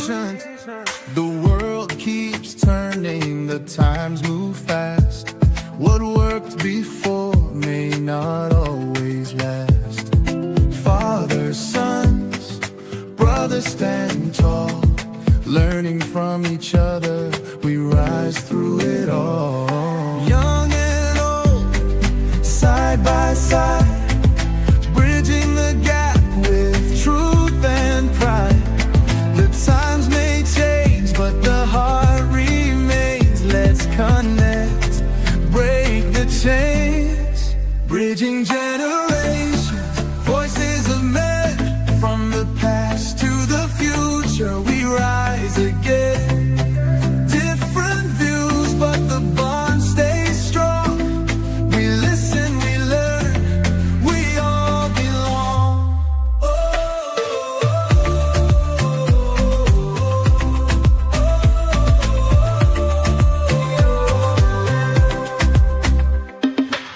The world keeps turning, the times move fast. What worked before may not always last. Fathers, sons, brothers stand tall. Learning from each other, we rise through it all. Young and old, side by side, bridging the gap with truth and pride. The times may change, but the heart remains. Let's connect, break the chains, bridging generations, voices of men. From the past to the future, we rise again. Different views, but the bond stays strong. We listen, we learn, we all belong.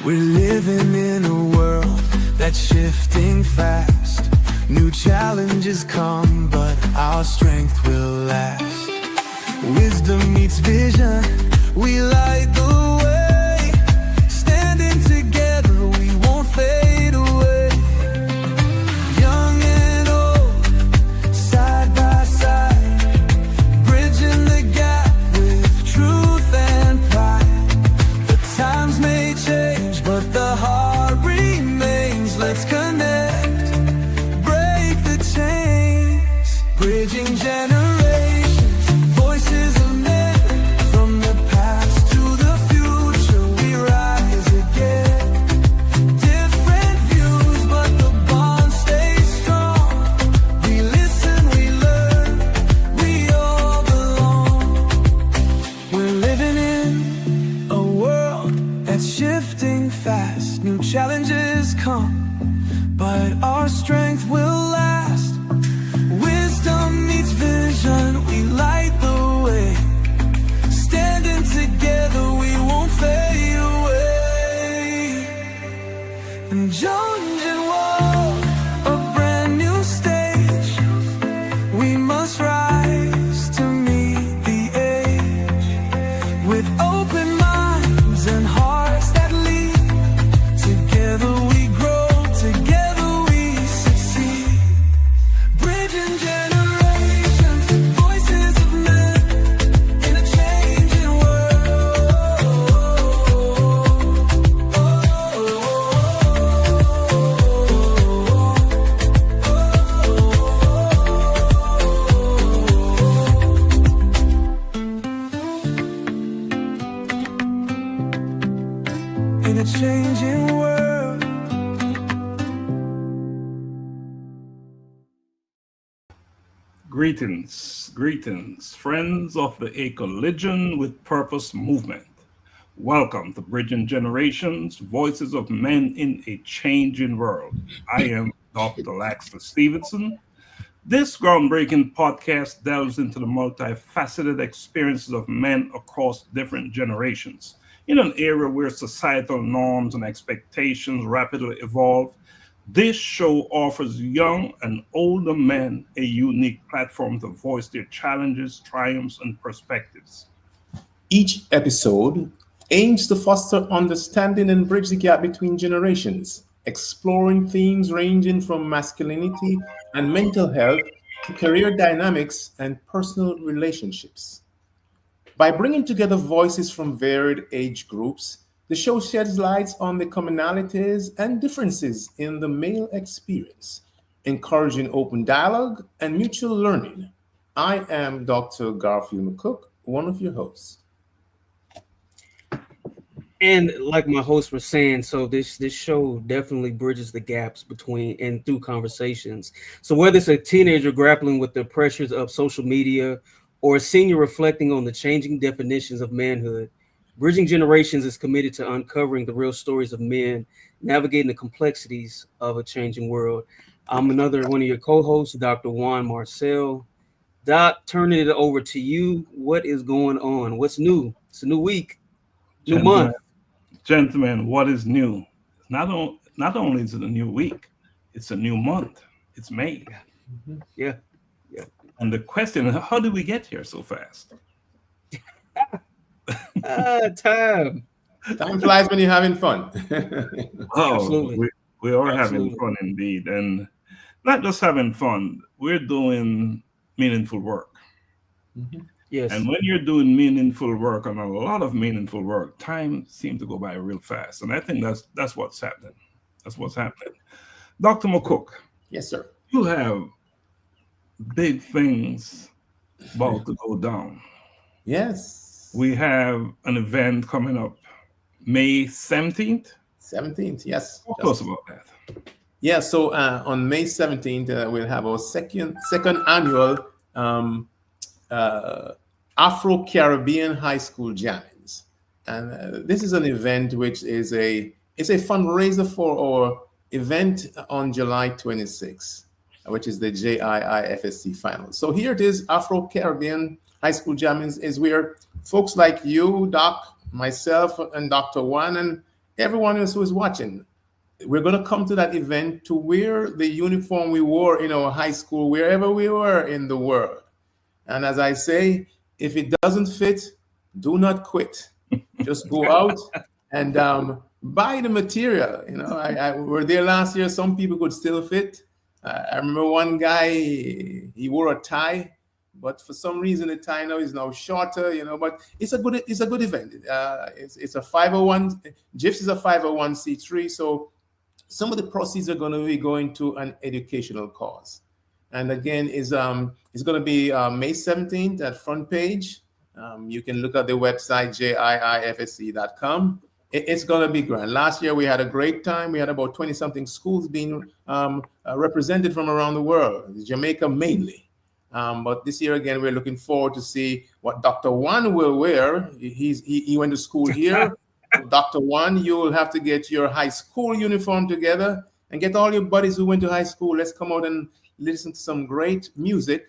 We're living in a world that's shifting fast. New challenges come, but our strength will last. Wisdom meets vision, we light the way. Standing together, we won't fade away. Young and old, side by side, bridging the gap with truth and pride. The times may change, but the heart remains. Let's connect, bridging generations, voices of men. From the past to the future, we rise again. Different views, but the bond stays strong. We listen, we learn, we all belong. We're living in a world that's shifting fast. New challenges come, but our strength will last. Wisdom meets vision, we light the way. Standing together, we won't fade away. And challenging world, a brand new stage. We must rise to meet the age. With open minds and hearts that lead. Together we grow, together we succeed. Bridging generations, voices of men in a changing world. In a changing world. Greetings, friends of the A Collision with Purpose movement. Welcome to Bridging Generations, Voices of Men in a Changing World. I am Dr. Laxley Stephenson. This groundbreaking podcast delves into the multifaceted experiences of men across different generations. In an era where societal norms and expectations rapidly evolve, this show offers young and older men a unique platform to voice their challenges, triumphs, and perspectives. Each episode aims to foster understanding and bridge the gap between generations, exploring themes ranging from masculinity and mental health to career dynamics and personal relationships. By bringing together voices from varied age groups, the show sheds light on the commonalities and differences in the male experience, encouraging open dialogue and mutual learning. I am Dr. Garfield McCook, one of your hosts. And like my hosts were saying, so this show definitely bridges the gaps between and through conversations. So whether it's a teenager grappling with the pressures of social media or a senior reflecting on the changing definitions of manhood, Bridging Generations is committed to uncovering the real stories of men navigating the complexities of a changing world. I'm another one of your co-hosts, Dr. Juan Marcel. Doc, turning it over to you. What is going on? What's new? It's a new week, new month. Gentlemen, what is new? Not only is it a new week, it's a new month. It's May. Yeah. And the question, how did we get here so fast? Time. Time flies when you're having fun. Oh, Absolutely. we are having Absolutely. fun indeed. And not just having fun, we're doing meaningful work. Yes. And when you're doing meaningful work and a lot of meaningful work, time seems to go by real fast. And I think that's what's happening. That's what's happening. Dr. McCook, Yes, sir. you have big things about to go down. Yes. We have an event coming up May 17th. 17th, yes. Talk to us about that. Yeah, so on May 17th, we'll have our second annual Afro-Caribbean High School Jammings. And this is an event which is it's a fundraiser for our event on July 26th, which is the JIIFSC Finals. So here it is, Afro-Caribbean High School Jammings is where folks like you, Doc, myself, and Dr. Juan, and everyone else who is watching, we're going to come to that event to wear the uniform we wore in our high school, wherever we were in the world. And as I say, if it doesn't fit, do not quit. Just go out and buy the material. You know, I were there last year. Some people could still fit. I remember one guy, he wore a tie, but for some reason the tie now is now shorter. You know, but it's a good event. It's a 501. GIFs is a 501c3. So some of the proceeds are going to be going to an educational cause. And again, it's going to be May 17th at front page. You can look at the website, jiifsc.com. It's going to be grand. Last year, we had a great time. We had about 20-something schools being represented from around the world, Jamaica mainly. But this year, again, we're looking forward to see what Dr. Juan will wear. He went to school here. Dr. Juan, you will have to get your high school uniform together and get all your buddies who went to high school. Let's come out and listen to some great music.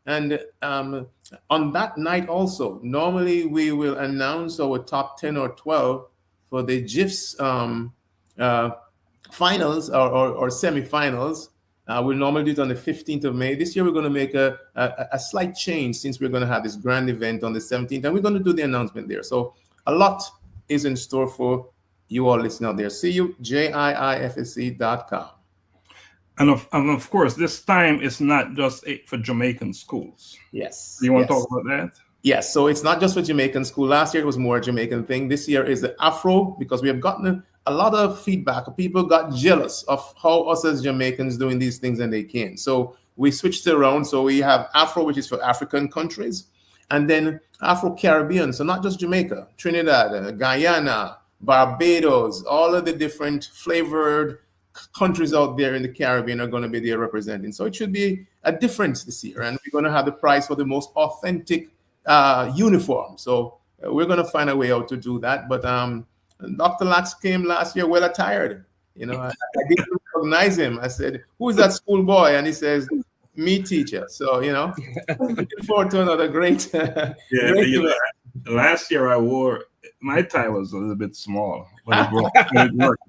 And on that night also, normally we will announce our top 10 or 12 for the GIFs finals or semifinals. We'll normally do it on the 15th of May. This year, we're going to make a slight change since we're going to have this grand event on the 17th, and we're going to do the announcement there. So a lot is in store for you all listening out there. See you, jiifsc.com. And of course, this time it's not just for Jamaican schools. Yes. You want to talk about that? Yes. So it's not just for Jamaican school. Last year it was more a Jamaican thing. This year is the Afro, because we have gotten a lot of feedback. People got jealous of how us as Jamaicans doing these things and they can't. So we switched it around. So we have Afro, which is for African countries, and then Afro-Caribbean. So not just Jamaica, Trinidad, Guyana, Barbados, all of the different flavored countries out there in the Caribbean are going to be there representing. So it should be a difference this year. And we're going to have the prize for the most authentic uniform. So we're going to find a way out to do that. But Dr. Lax came last year well attired. You know, I didn't recognize him. I said, "Who is that schoolboy?" And he says, "Me, teacher." So, you know, looking forward to another great. Last year I wore, my tie was a little bit small, but it worked.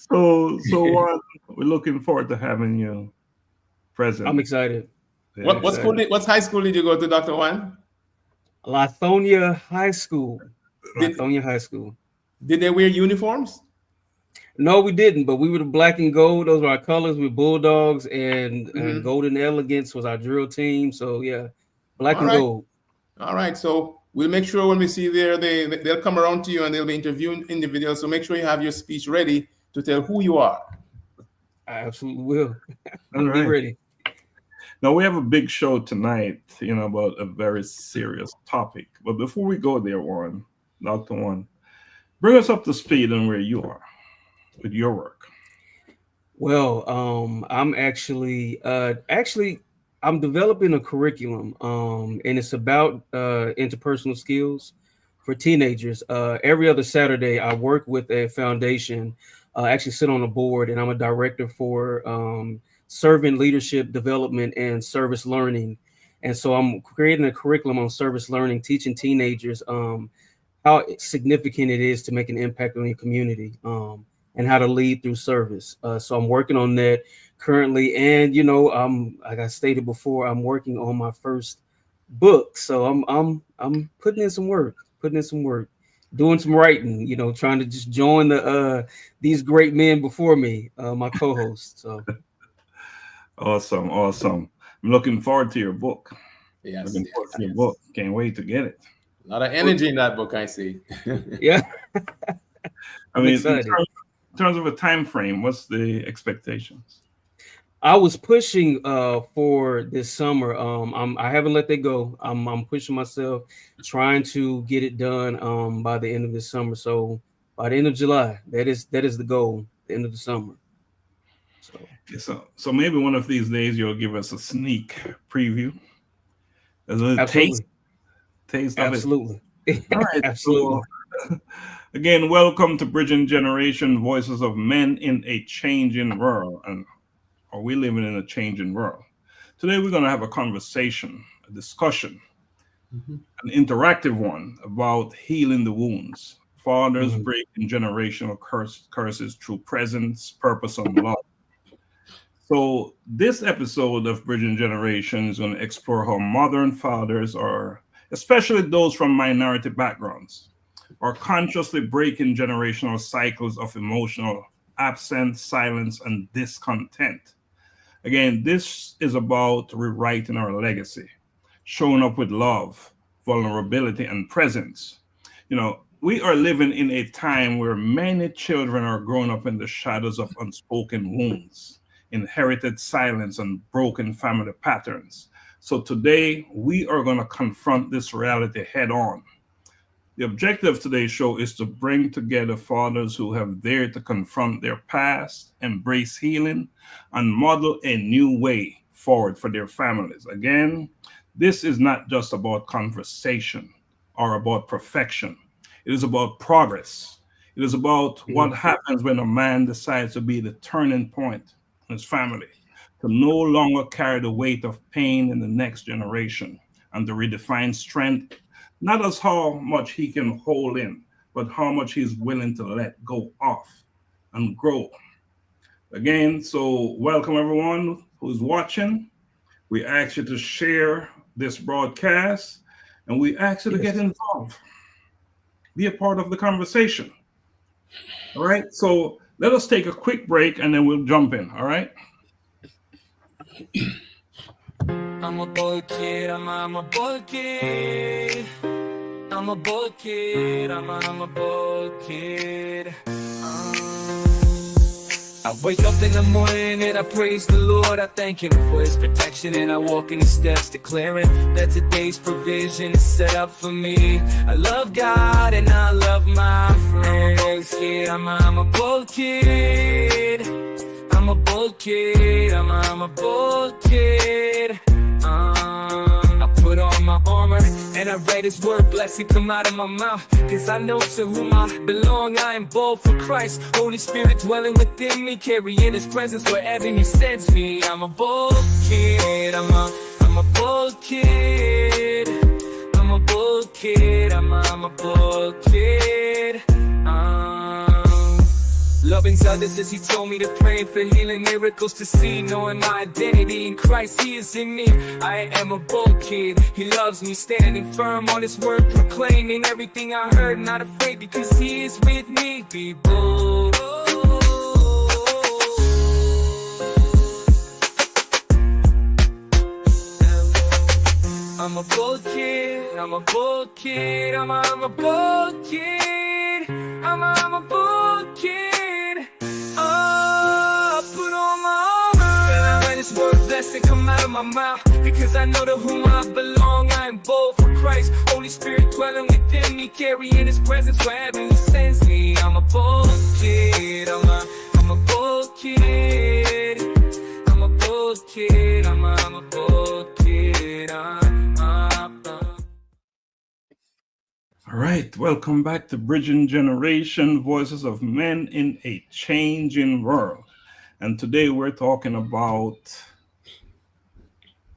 So Juan, we're looking forward to having you present. I'm excited. What high school did you go to, Dr. Juan? Lithonia High School. Lithonia High School. Did they wear uniforms? No, we didn't, but we were the black and gold. Those were our colors. We were Bulldogs, and Golden Elegance was our drill team. So yeah, black and gold. All right. So we'll make sure when we see you there, they'll come around to you and they'll be interviewing individuals. So make sure you have your speech ready to tell who you are. I absolutely will. All right. Be ready. Now we have a big show tonight, you know, about a very serious topic. But before we go there, Juan, Dr. Juan, bring us up to speed on where you are with your work. Well, I'm actually I'm developing a curriculum, and it's about interpersonal skills for teenagers. Every other Saturday, I work with a foundation. I actually sit on a board, and I'm a director for servant leadership development and service learning. And so I'm creating a curriculum on service learning, teaching teenagers how significant it is to make an impact on your community. and how to lead through service. So I'm working on that currently, and like I stated before, I'm working on my first book. So I'm putting in some work, doing some writing. Trying to just join these great men before me, my co-hosts. So Awesome. I'm looking forward to your book. Yes, Looking forward to your book. Can't wait to get it. A lot of energy in that book, I see. yeah, I mean, excited. in terms of a time frame, what's the expectations? I was pushing for this summer. I haven't let that go. I'm pushing myself, trying to get it done by the end of this summer. So by the end of July, that is the goal. The end of the summer. So maybe one of these days you'll give us a sneak preview. As a Absolutely. taste of Absolutely. it. All right. Absolutely. So, again, welcome to Bridging Generation, Voices of Men in a Changing World. And are we living in a changing world? Today we're going to have a conversation, a discussion, an interactive one about healing the wounds. Fathers breaking generational curses through presence, purpose, and love. So this episode of Bridging Generation is going to explore how modern fathers are, especially those from minority backgrounds, are consciously breaking generational cycles of emotional absence, silence, and discontent. Again, this is about rewriting our legacy, showing up with love, vulnerability, and presence. We are living in a time where many children are growing up in the shadows of unspoken wounds, inherited silence, and broken family patterns. So today, we are going to confront this reality head on. The objective of today's show is to bring together fathers who have dared to confront their past, embrace healing, and model a new way forward for their families. Again, this is not just about conversation or about perfection. It is about progress. It is about what happens when a man decides to be the turning point in his family, to no longer carry the weight of pain in the next generation, and to redefine strength, not as how much he can hold in, but how much he's willing to let go of and grow. Again, so welcome everyone who's watching. We ask you to share this broadcast, and we ask you to get involved. Be a part of the conversation. All right, so let us take a quick break and then we'll jump in. All right. I'm a boy kid, I'm a boy kid. I'm a boy kid, I'm a boy kid. I wake up in the morning and I praise the Lord. I thank Him for His protection, and I walk in His steps, declaring that today's provision is set up for me. I love God and I love my friends. I'm a bold kid. I'm a bold kid. I'm a bold kid. I put on my armor and I read His word, blessing come out of my mouth, cause I know to whom I belong. I am bold for Christ, Holy Spirit dwelling within me, carrying His presence wherever He sends me. I'm a bold kid, I'm a bold kid. I'm a bold kid, I'm a bold kid. Loving others as He told me to pray for healing, miracles to see, knowing my identity in Christ, He is in me. I am a bold kid, He loves me, standing firm on His word, proclaiming everything I heard, not afraid because He is with me. Be bold. I'm a bold kid, I'm a bold kid, I'm a bold kid, I'm a bold kid. Put on my armor and I read His word, blessing come out of my mouth, because I know to whom I belong. I am bold for Christ, Holy Spirit dwelling within me, carrying His presence wherever He sends me. I'm a bold kid, I'm a bold kid, I'm a bold kid, I'm a bold kid. All right, welcome back to Bridging Generation, Voices of Men in a Changing World. And today we're talking about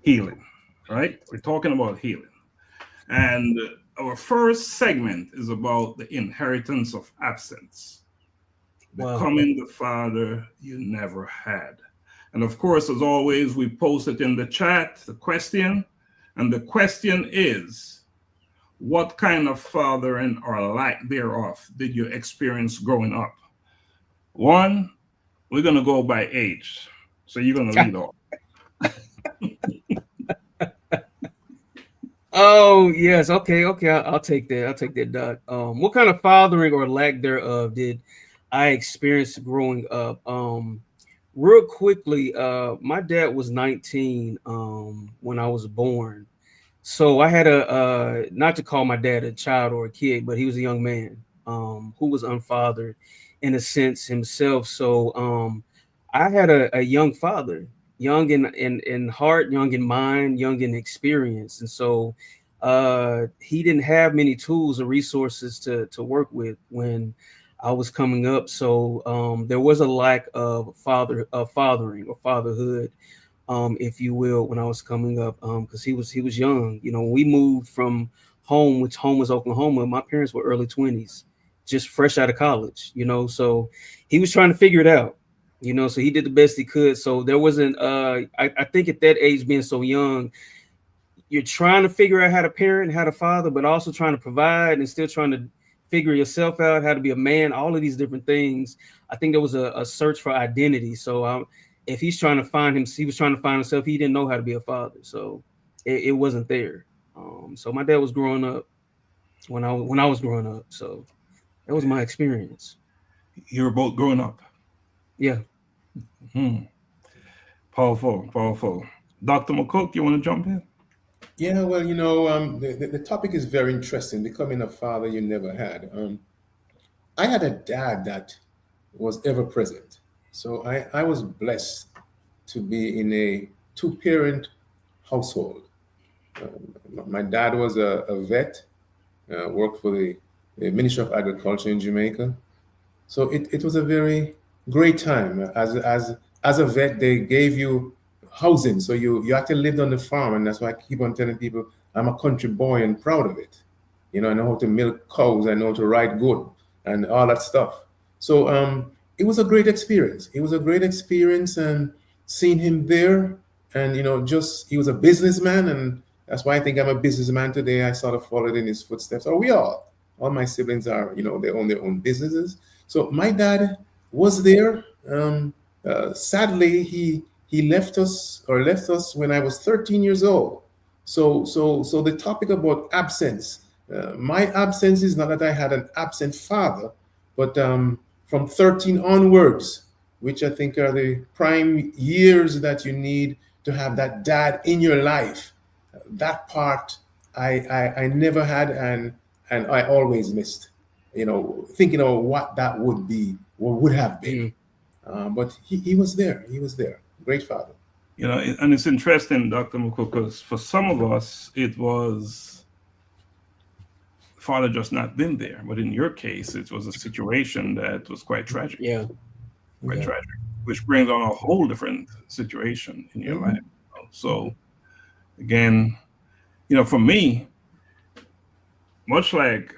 healing, right? We're talking about healing. And our first segment is about the inheritance of absence. Wow. becoming the father you never had. And of course, as always, we post it in the chat, the question. And the question is, what kind of fathering or lack thereof did you experience growing up? One, we're going to go by age. So you're going to lead off. Oh yes, okay. I'll take that. I'll take that, Doc. What kind of fathering or lack thereof did I experience growing up? Real quickly, my dad was 19 when I was born, so I had a not to call my dad a child or a kid, but he was a young man who was unfathered in a sense himself. So I had a young father, young in heart, young in mind, young in experience, and so he didn't have many tools or resources to work with when I was coming up. So there was a lack of fathering or fatherhood, if you will, when I was coming up, because he was young. You know, when we moved from home, which home was Oklahoma, my parents were early 20s, just fresh out of college. You know, so he was trying to figure it out. You know, so he did the best he could. So there wasn't. I think at that age, being so young, you're trying to figure out how to parent, how to father, but also trying to provide and still trying to figure yourself out, how to be a man, all of these different things. I think there was a search for identity. So if he's trying to find him, he was trying to find himself. He didn't know how to be a father, so it wasn't there. So my dad was growing up when I was growing up. So that was my experience. You were both growing up. Yeah. Powerful, powerful. Dr. McCook, you want to jump in? Yeah, well, the topic is very interesting, becoming a father you never had. I had a dad that was ever present. So I was blessed to be in a two-parent household. My dad was a vet, worked for the Ministry of Agriculture in Jamaica. So it was a very great time. As a vet, they gave you housing, so you actually lived on the farm, and that's why I keep on telling people I'm a country boy and proud of it. You know, I know how to milk cows, I know how to ride good, and all that stuff. So it was a great experience. It was a great experience, and seeing him there, and just he was a businessman, and that's why I think I'm a businessman today. I sort of followed in his footsteps. Or we all my siblings are, they own their own businesses. So my dad was there. Sadly, he left us when I was 13 years old. So the topic about absence, my absence is not that I had an absent father, but from 13 onwards, which I think are the prime years that you need to have that dad in your life. That part I never had, and I always missed. Thinking of what that would be or would have been. But he was there. He was there. Great father. And it's interesting, Dr. McCook, because for some of us, it was father just not been there. But in your case, it was a situation that was quite tragic. Yeah. Quite tragic, which brings on a whole different situation in your life. So, again, for me, much like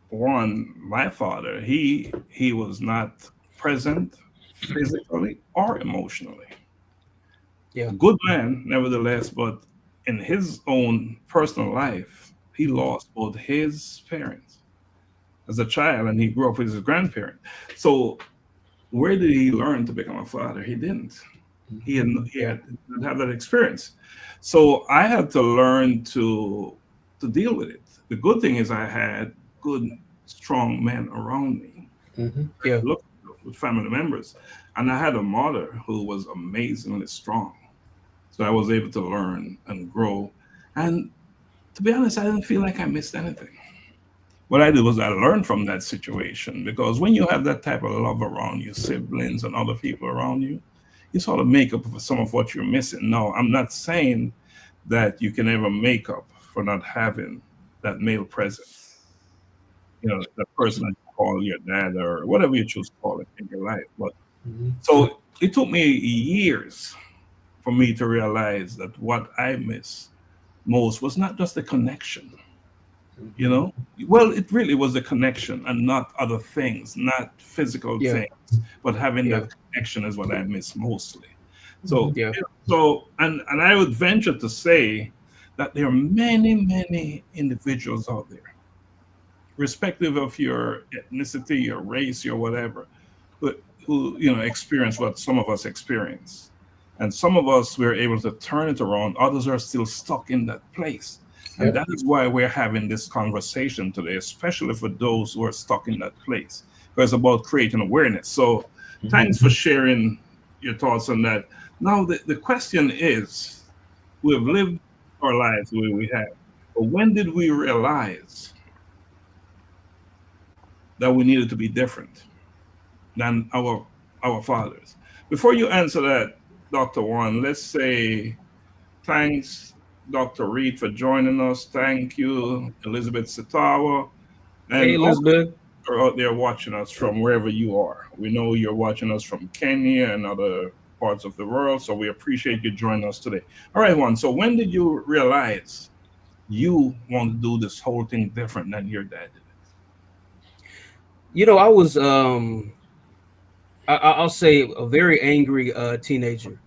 Juan, my father, he was not present physically or emotionally. Yeah. A good man, nevertheless, but in his own personal life, he lost both his parents as a child, and he grew up with his grandparents. So where did he learn to become a father? He didn't. He didn't have that experience. So I had to learn to deal with it. The good thing is I had good, strong men around me. Yeah. Look, with family members. And I had a mother who was amazingly strong. So I was able to learn and grow. And to be honest, I didn't feel like I missed anything. What I did was I learned from that situation, because when you have that type of love around you, siblings and other people around you, you sort of make up for some of what you're missing. No, I'm not saying that you can ever make up for not having that male presence. The person that you call your dad or whatever you choose to call it in your life. But so it took me years for me to realize that what I miss most was not just the connection, You know, well, it really was the connection and not other things, not physical Yeah, things, but having yeah, that connection is what I miss mostly. So, yeah, and I would venture to say that there are many individuals out there, respective of your ethnicity, your race, your whatever, who experience what some of us experience, and some of us we're able to turn it around. Others are still stuck in that place, and Yep. that is why we're having this conversation today, especially for those who are stuck in that place. Because it's about creating awareness. So, thanks for sharing your thoughts on that. Now, the question is: we have lived our lives the way we have, but when did we realize that we needed to be different than our fathers? Before you answer that, Dr. Juan, let's say thanks, Dr. Reed, for joining us. Thank you, Elizabeth Sitawa, hey and all Elizabeth. who are out there watching us from wherever you are. We know you're watching us from Kenya and other parts of the world, so we appreciate you joining us today. All right, Juan. So when did you realize you want to do this whole thing different than your dad did? I was I'll say a very angry teenager.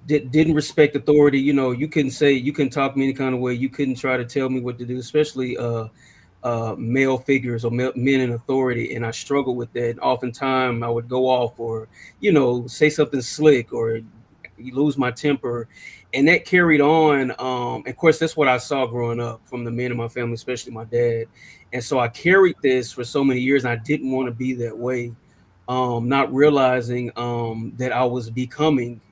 Didn't respect authority. You can talk me any kind of way. You couldn't try to tell me what to do, especially male figures or men in authority. And I struggled with that. Oftentimes I would go off or, say something slick or you lose my temper. And that carried on. Of course, that's what I saw growing up from the men in my family, especially my dad. And so I carried this for so many years and I didn't want to be that way. Not realizing that I was becoming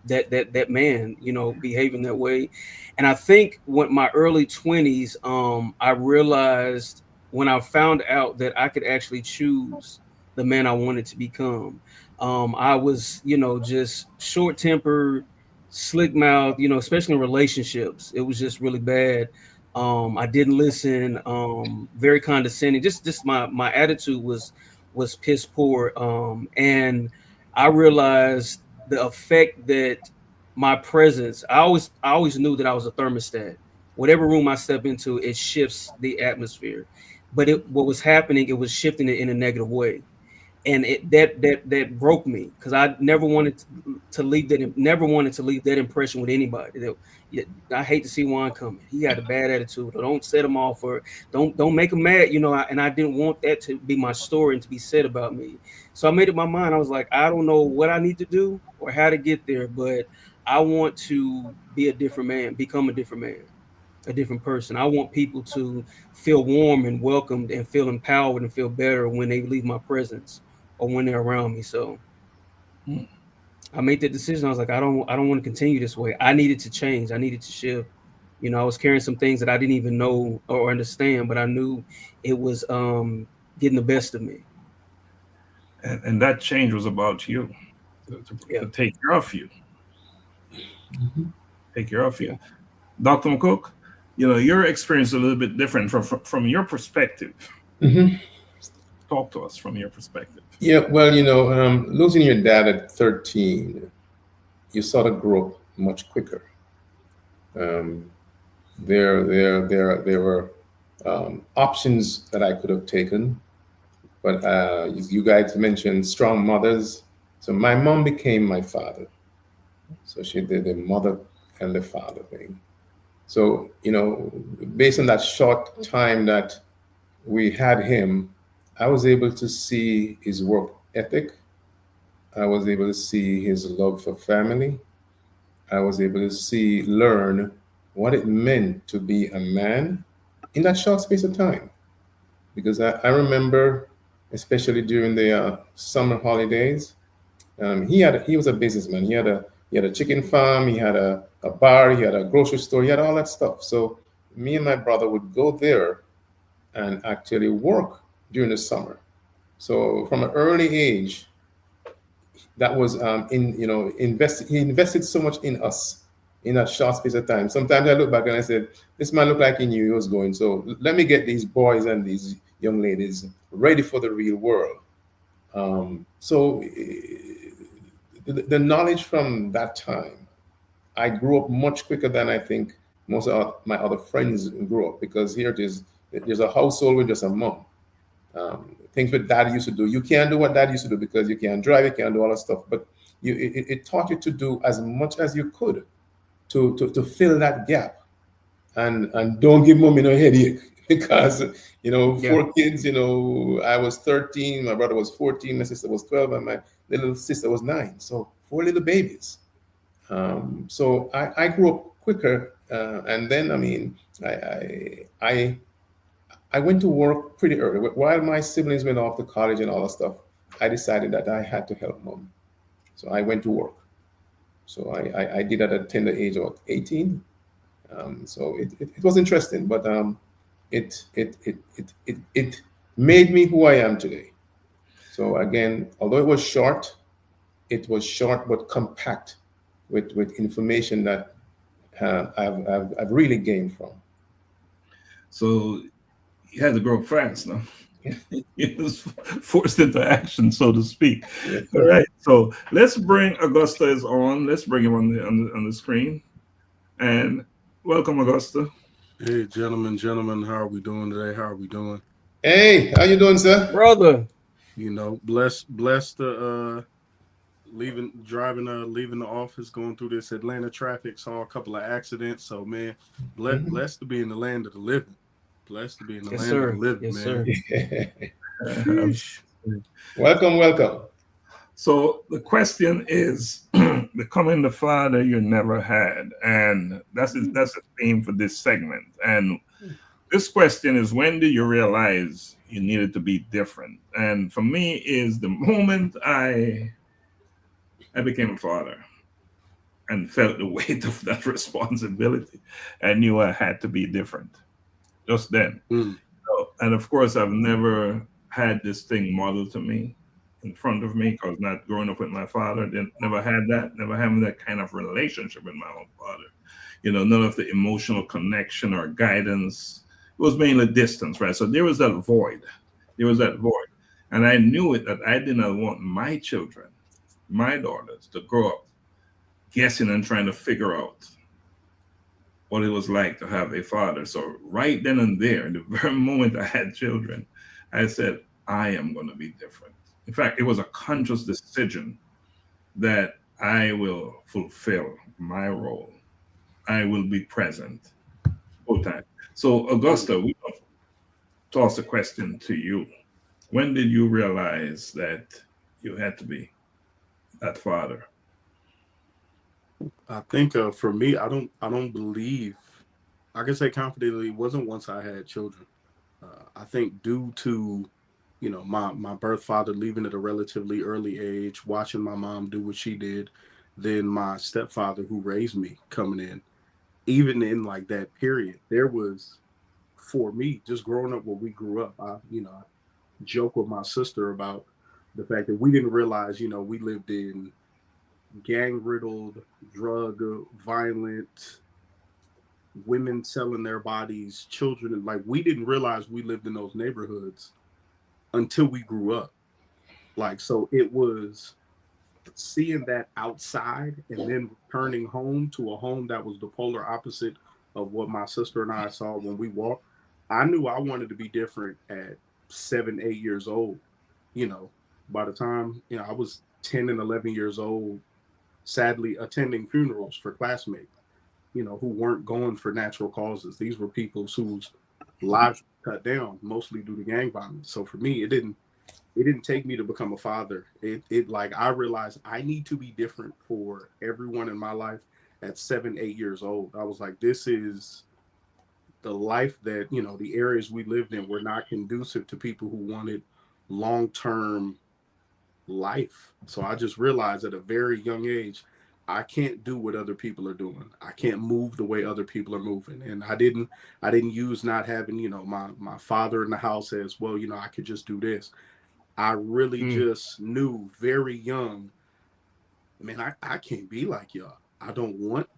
that man, behaving that way. And I think when my early 20s, I realized when I found out that I could actually choose the man I wanted to become. I was, just short tempered, slick mouth, especially in relationships. It was just really bad. I didn't listen, very condescending. Just my attitude was piss poor. And I realized the effect that my presence. I always knew that I was a thermostat. Whatever room I step into, it shifts the atmosphere. But what was happening, it was shifting it in a negative way, and that broke me because I never wanted to leave that. Never wanted to leave that impression with anybody. I hate to see Juan coming. He had a bad attitude. Or don't set him off, or don't make him mad. And I didn't want that to be my story and to be said about me. So I made up my mind. I was like, I don't know what I need to do or how to get there, but I want to be a different man, become a different man, a different person. I want people to feel warm and welcomed and feel empowered and feel better when they leave my presence or when they're around me. So Hmm. I made that decision. I was like, I don't want to continue this way. I needed to change. I needed to shift. I was carrying some things that I didn't even know or understand, but I knew it was getting the best of me. And that change was about you, Yeah. to take care of you, take care of Yeah. you. Dr. McCook, your experience is a little bit different from your perspective. Mhm. Talk to us from your perspective. Yeah, well, losing your dad at 13, you sort of grow up much quicker. Um, there were options that I could have taken, but you guys mentioned strong mothers. So my mom became my father. So she did the mother and the father thing. So, based on that short time that we had him, I was able to see his work ethic. I was able to see his love for family. I was able to learn what it meant to be a man in that short space of time. Because I remember, especially during the summer holidays, he was a businessman. He had a chicken farm, he had a bar, he had a grocery store, he had all that stuff. So me and my brother would go there and actually work during the summer. So from an early age, that was in invest he invested so much in us in that short space of time. Sometimes I look back and I said, this man looked like he knew he was going. So let me get these boys and these young ladies ready for the real world. So the knowledge from that time, I grew up much quicker than I think most of my other friends grew up, because here it is, there's a household with just a mom. Things that dad used to do, you can't do what dad used to do because you can't drive, you can't do all that stuff. But it taught you to do as much as you could to fill that gap, and don't give mommy no headache because Yeah. 4 kids. I was 13, my brother was 14, my sister was 12, and my little sister was 9. So 4 little babies. So I grew up quicker, and then I went to work pretty early. While my siblings went off to college and all that stuff, I decided that I had to help mom. So I went to work. So I did that at the tender age of 18. So it was interesting, but it made me who I am today. So again, although it was short but compact with information that I've really gained from. So you had to grow up fast, no? It was forced into action, so to speak. Yes, All sir. right. So let's bring Augusta is on. Let's bring him on the screen. And welcome, Augusta. Hey, gentlemen, how are we doing today? How are we doing? Hey, how you doing, sir? Brother. Blessed leaving the office, going through this Atlanta traffic, saw a couple of accidents. So man, blessed to be in the land of the living. Blessed to be in the Yes, land sir. of the living, Yes, man. sir. Sheesh. Welcome. So the question is becoming the father you never had. And that's a theme for this segment. And this question is, when did you realize you needed to be different? And for me is the moment I became a father and felt the weight of that responsibility. I knew I had to be different just then. Mm. And of course, I've never had this thing modeled to me in front of me, because not growing up with my father, never having that kind of relationship with my own father. None of the emotional connection or guidance. It was mainly distance, right? So there was that void. And I knew it, that I did not want my children, my daughters, to grow up guessing and trying to figure out what it was like to have a father. So right then and there, the very moment I had children, I said, I am going to be different. In fact, it was a conscious decision that I will fulfill my role. I will be present full time. So Augusta, we will toss a question to you. When did you realize that you had to be that father? I think for me, I don't believe I can say confidently it wasn't once I had children. I think due to my birth father leaving at a relatively early age, watching my mom do what she did, then my stepfather who raised me coming in, even in like that period, there was, for me, just growing up where we grew up, I joke with my sister about the fact that we didn't realize, we lived in gang riddled, drug violent, women selling their bodies, children, like we didn't realize we lived in those neighborhoods until we grew up. Like, so it was seeing that outside and then returning home to a home that was the polar opposite of what my sister and I saw when we walked. I knew I wanted to be different at 7, 8 years old. By the time, I was 10 and 11 years old, sadly attending funerals for classmates, who weren't going for natural causes. These were people whose lives were cut down, mostly due to gang violence. So for me, it didn't take me to become a father. It like I realized I need to be different for everyone in my life at 7, 8 years old. I was like, this is the life that, the areas we lived in were not conducive to people who wanted long-term life. So I just realized at a very young age, I can't do what other people are doing. I can't move the way other people are moving. And I didn't use not having, my father in the house as well, I could just do this. I really just knew very young, man, I can't be like y'all. I don't want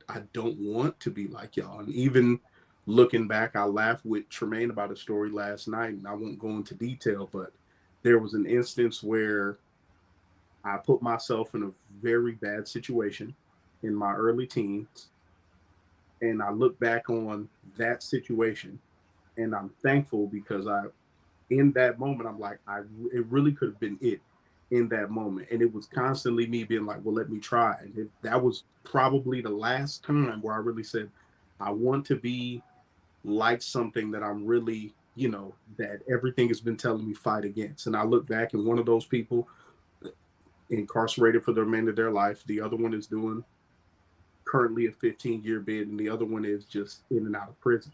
to be like y'all. And even looking back, I laughed with Tremaine about a story last night, and I won't go into detail, but there was an instance where I put myself in a very bad situation in my early teens. And I look back on that situation, and I'm thankful because in that moment, I'm like, it really could have been it in that moment. And it was constantly me being like, well, let me try. And that was probably the last time where I really said, I want to be like something that I'm really, that everything has been telling me fight against. And I look back, and one of those people incarcerated for the remainder of their life. The other one is doing currently a 15-year bid, and the other one is just in and out of prison.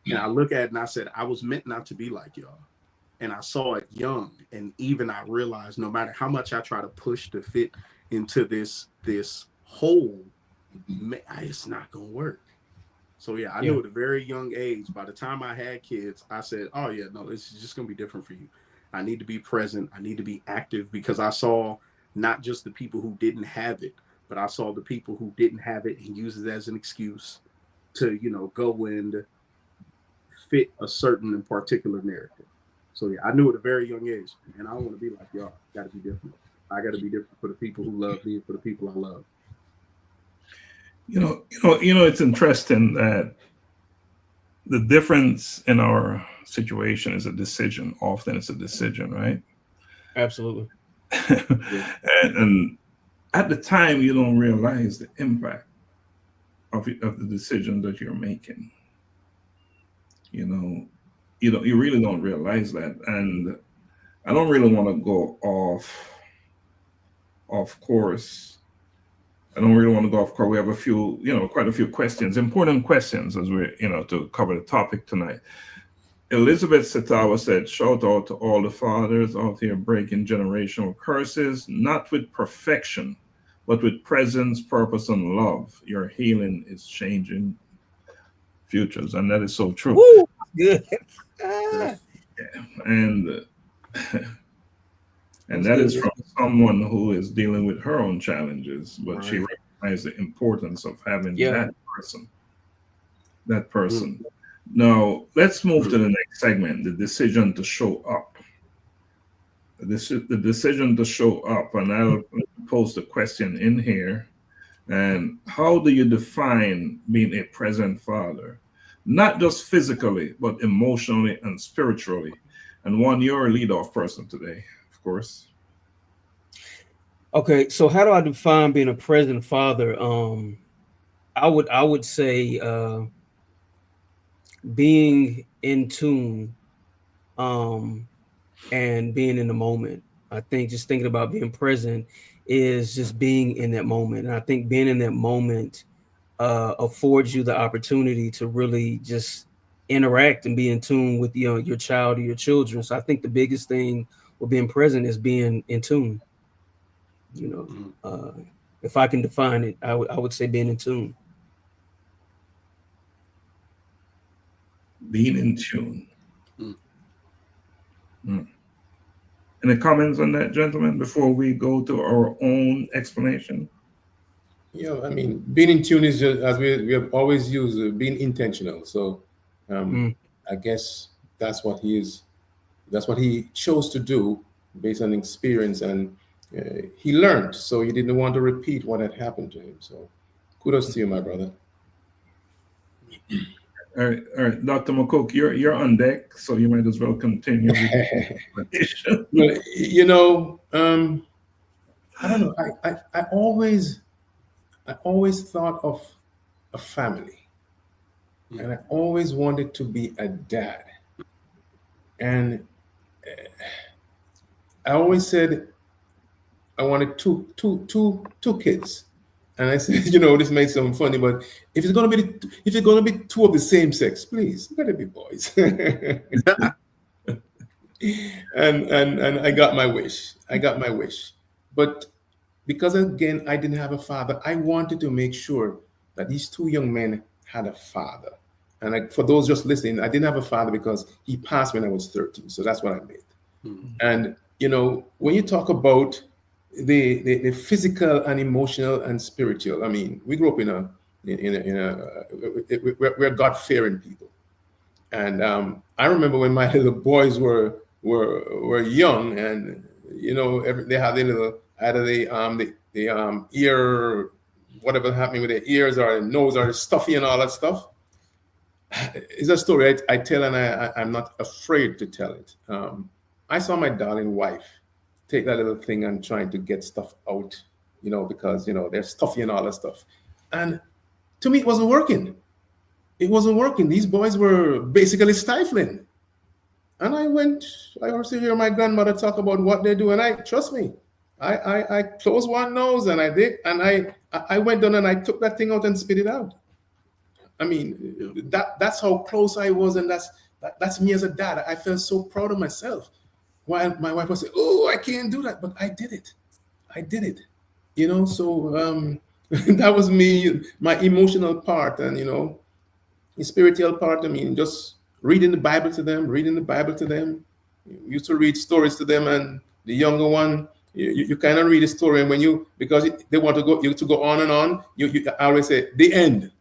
And I look at it and I said, I was meant not to be like y'all. And I saw it young. And even I realized no matter how much I try to push to fit into this hole, it's not going to work. So yeah, I knew at a very young age, by the time I had kids, I said, oh yeah, no, this is just going to be different for you. I need to be present. I need to be active, because I saw not just the people who didn't have it, but I saw the people who didn't have it and use it as an excuse to, go and fit a certain and particular narrative. So yeah, I knew at a very young age, and I don't want to be like y'all. Got to be different. I got to be different for the people who love me and for the people I love. It's interesting that the difference in our situation is a decision. Often it's a decision, right? Absolutely. and at the time, you don't realize the impact of the decision that you're making. You really don't realize that. And I don't really want to go off course. I don't really want to go off course. We have quite a few questions, important questions, as we, to cover the topic tonight. Elizabeth Satawa said, shout out to all the fathers out here breaking generational curses, not with perfection, but with presence, purpose, and love. Your healing is changing futures. And that is so true. Woo, good. Yeah. And that is from someone who is dealing with her own challenges, but she recognized the importance of having that person. Now, let's move to the next segment, the decision to show up. The decision to show up, and I'll post a question in here. And how do you define being a present father? Not just physically, but emotionally and spiritually. And Juan, you're a lead-off person today, of course. Okay, so how do I define being a present father? I would say being in tune and being in the moment. I think just thinking about being present is just being in that moment. And I think being in that moment affords you the opportunity to really just interact and be in tune with your child or your children. So I think the biggest thing with being present is being in tune. If I can define it, I would say being in tune. Being in tune. Any comments on that, gentlemen, before we go to our own explanation? I mean, being in tune is just, as we have always used, being intentional. So I guess that's what he is. That's what he chose to do based on experience, and he learned. So he didn't want to repeat what had happened to him. So kudos to you, my brother. All right, Dr. McCook, you're on deck, so you might as well continue. Well, I don't know. I always thought of a family, and I always wanted to be a dad, and I always said I wanted two kids. And I said, this may sound funny, but if it's gonna be two of the same sex, please, let it be boys. and I got my wish. But because again, I didn't have a father, I wanted to make sure that these two young men had a father. And for those just listening, I didn't have a father because he passed when I was 13. So that's what I meant. And when you talk about the physical and emotional and spiritual, I mean, we grew up we're God-fearing people, and I remember when my little boys were young, and they had their little either the ear whatever happening with their ears or their nose or stuffy and all that stuff. It's a story I tell, and I'm not afraid to tell it. I saw my darling wife take that little thing and trying to get stuff out, because, they're stuffy and all that stuff. And to me, it wasn't working. It wasn't working. These boys were basically stifling. And I also hear my grandmother talk about what they do. And trust me, I closed one nose and I did. And I went down and I took that thing out and spit it out. I mean, that's how close I was. And that's me as a dad. I felt so proud of myself. While my wife was saying, "Oh, I can't do that." But I did it. So that was me, my emotional part. And, the spiritual part, just reading the Bible to them. Used to read stories to them, and the younger one, you kind of read a story, and because they want you to go on and on, you always say the end,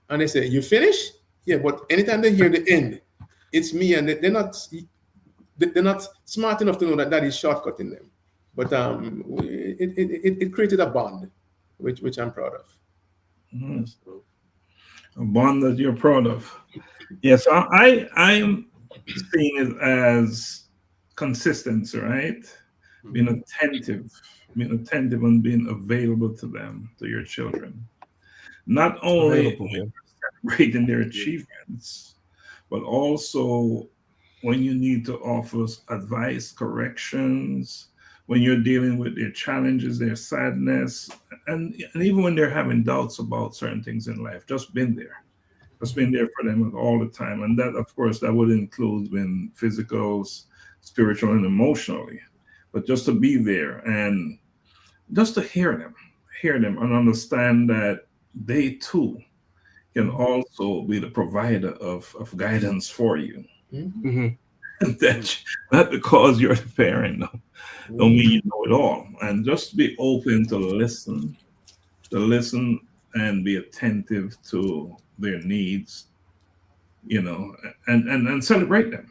and they say, "You finish?" Yeah, but anytime they hear the end, it's me, and they're not smart enough to know that is shortcutting them. But it created a bond, which I'm proud of. Mm-hmm. A bond that you're proud of. Yes, I'm seeing it as consistency, right? Being attentive and being available to them, to your children. Not only celebrating their achievements, but also when you need to offer advice, corrections, when you're dealing with their challenges, their sadness, and even when they're having doubts about certain things in life, just been there for them all the time. And that, of course, that would include when physical, spiritual, and emotionally, but just to be there and just to hear them and understand that they too can also be the provider of guidance for you. Mm-hmm. That not because you're the parent, don't mean you know it all. And just be open to listen and be attentive to their needs, and celebrate them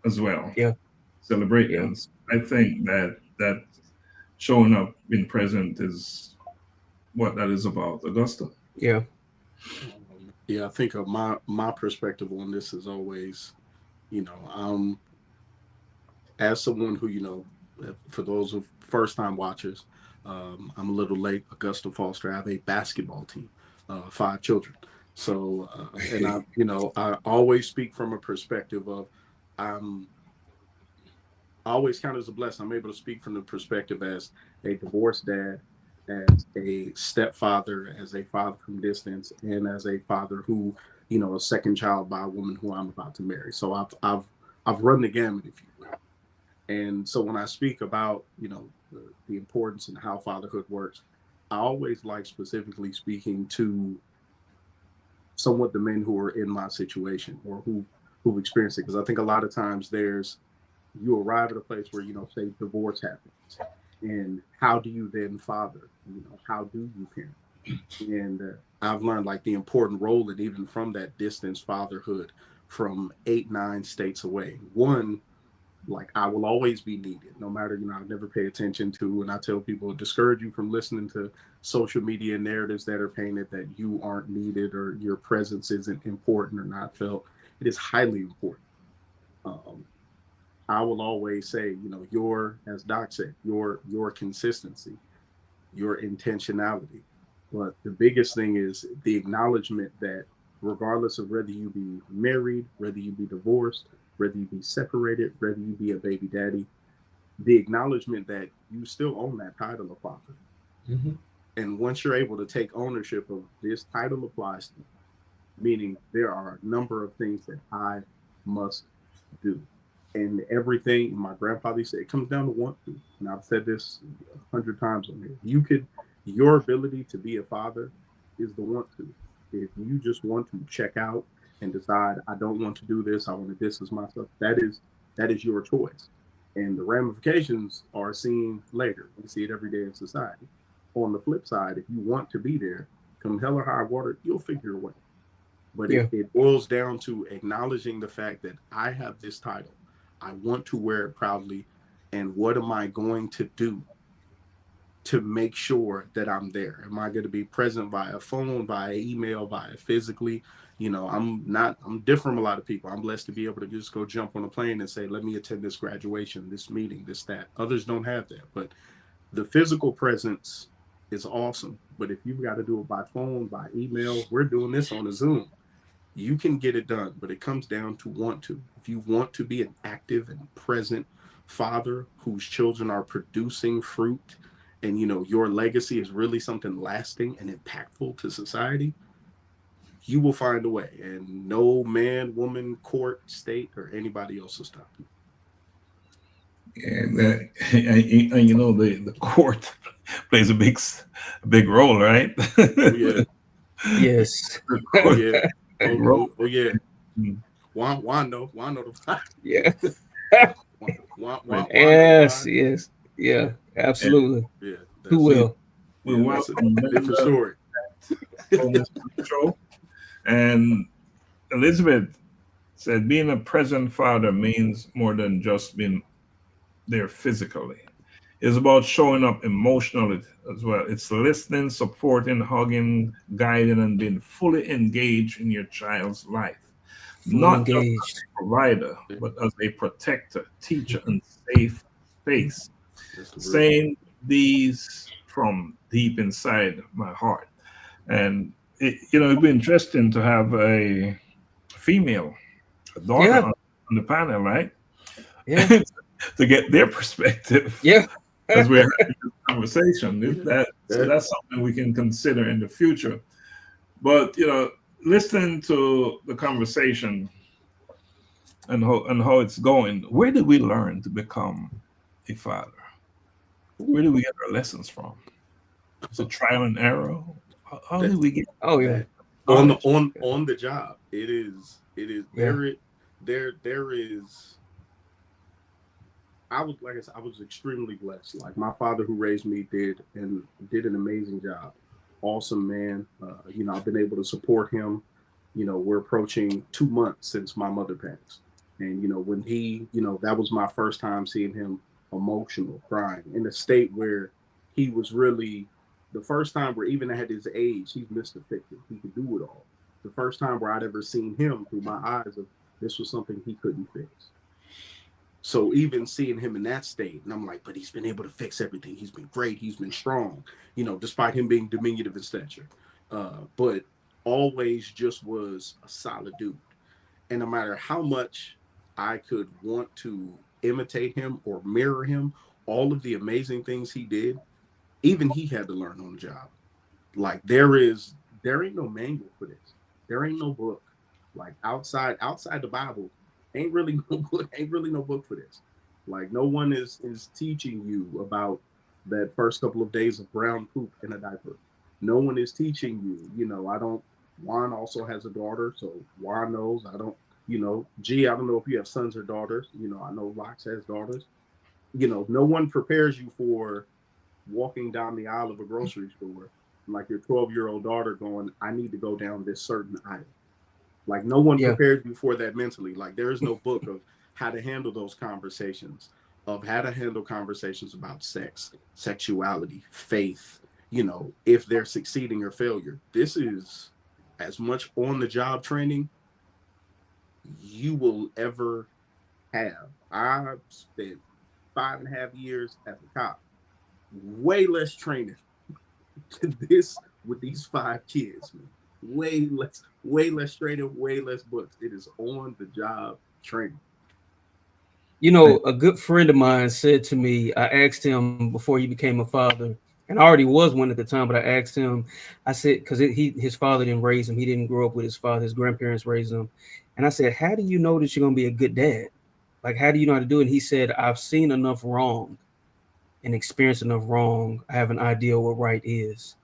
as well. Yeah. Celebrate them. I think that showing up, being present is what that is about. Augusta? Yeah. Yeah, I think of my perspective on this is always, as someone who, for those of first-time watchers, I'm a little late. Augusta Foster. I have a basketball team, 5 children. So, and I always speak from a perspective of I always count as a blessing. I'm able to speak from the perspective as a divorced dad, as a stepfather, as a father from distance, and as a father who, a second child by a woman who I'm about to marry. So I've run the gamut, if you will. And so when I speak about, the importance and how fatherhood works, I always like specifically speaking to somewhat the men who are in my situation or who've experienced it. Because I think a lot of times you arrive at a place where, say divorce happens. And how do you then father? How do you parent? And I've learned like the important role, and even from that distance fatherhood from 8-9 states away. One, like I will always be needed, no matter, I never pay attention to, and I tell people, discourage you from listening to social media narratives that are painted that you aren't needed or your presence isn't important or not felt. It is highly important. I will always say, as Doc said, your consistency, your intentionality. But the biggest thing is the acknowledgement that regardless of whether you be married, whether you be divorced, whether you be separated, whether you be a baby daddy, the acknowledgement that you still own that title of father. Mm-hmm. And once you're able to take ownership of this title applies to me, meaning there are a number of things that I must do. And everything my grandfather said, it comes down to want to. And I've said this 100 times on here. Your ability to be a father is the want to. If you just want to check out and decide, I don't want to do this, I want to distance myself, that is your choice. And the ramifications are seen later. We see it every day in society. On the flip side, if you want to be there, come hell or high water, you'll figure a way. But it boils down to acknowledging the fact that I have this title. I want to wear it proudly. And what am I going to do to make sure that I'm there? Am I going to be present via phone, via email, via physically? I'm different from a lot of people. I'm blessed to be able to just go jump on a plane and say, let me attend this graduation, this meeting, this, that. Others don't have that. But the physical presence is awesome. But if you've got to do it by phone, by email, we're doing this on a Zoom. You can get it done, but it comes down to want to. If you want to be an active and present father whose children are producing fruit, and your legacy is really something lasting and impactful to society, you will find a way, and no man, woman, court, state, or anybody else will stop you. And the court plays a big role, right? Oh, yeah. Yes. Oh, yeah. Oh, yeah. Juan know the Yeah. Juan Yes. Yes. Yeah. Absolutely. Yeah. Who will? That's a different story. And Elizabeth said being a present father means more than just being there physically. It's about showing up emotionally as well. It's listening, supporting, hugging, guiding, and being fully engaged in your child's life. Not just as a provider, but as a protector, teacher, and safe space. Saying these from deep inside my heart. And it'd be interesting to have a female, a daughter on the panel, right? Yeah. To get their perspective. Yeah. As we're having this conversation. So that's something we can consider in the future. But listening to the conversation and how it's going, where did we learn to become a father? Where did we get our lessons from? It's a trial and error. How did we get? Oh yeah, on the job. It is. Yeah. There is. I was extremely blessed. Like, my father who raised me did an amazing job. Awesome man. I've been able to support him. We're approaching 2 months since my mother passed. And, when that was my first time seeing him emotional, crying, in a state where he was really, the first time where, even at his age, he's Mr. Fictive. He could do it all. The first time where I'd ever seen him through my eyes of this was something he couldn't fix. So even seeing him in that state, and I'm like, but he's been able to fix everything. He's been great. He's been strong, despite him being diminutive in stature. But always just was a solid dude. And no matter how much I could want to imitate him or mirror him, all of the amazing things he did, even he had to learn on the job. Like, there ain't no manual for this. There ain't no book. Like, outside the Bible, ain't really no book for this. Like, no one is teaching you about that first couple of days of brown poop in a diaper. No one is teaching you. Juan also has a daughter, so Juan knows. I don't know if you have sons or daughters. I know Lax has daughters. No one prepares you for walking down the aisle of a grocery store, like your 12-year-old daughter going, I need to go down this certain aisle. Like, no one prepared you for that mentally. Like, there is no book of how to handle those conversations, of how to handle conversations about sex, sexuality, faith, if they're succeeding or failure. This is as much on-the-job training you will ever have. I spent 5.5 years as a cop. Way less training to this with these 5 kids, man. Way less training, way less books. It is on the job training. A good friend of mine said to me, I asked him before he became a father, and I already was one at the time, but I asked him, I said, because his father didn't raise him. He didn't grow up with his father. His grandparents raised him. And I said, how do you know that you're going to be a good dad? Like, how do you know how to do it? And he said, I've seen enough wrong and experienced enough wrong. I have an idea what right is.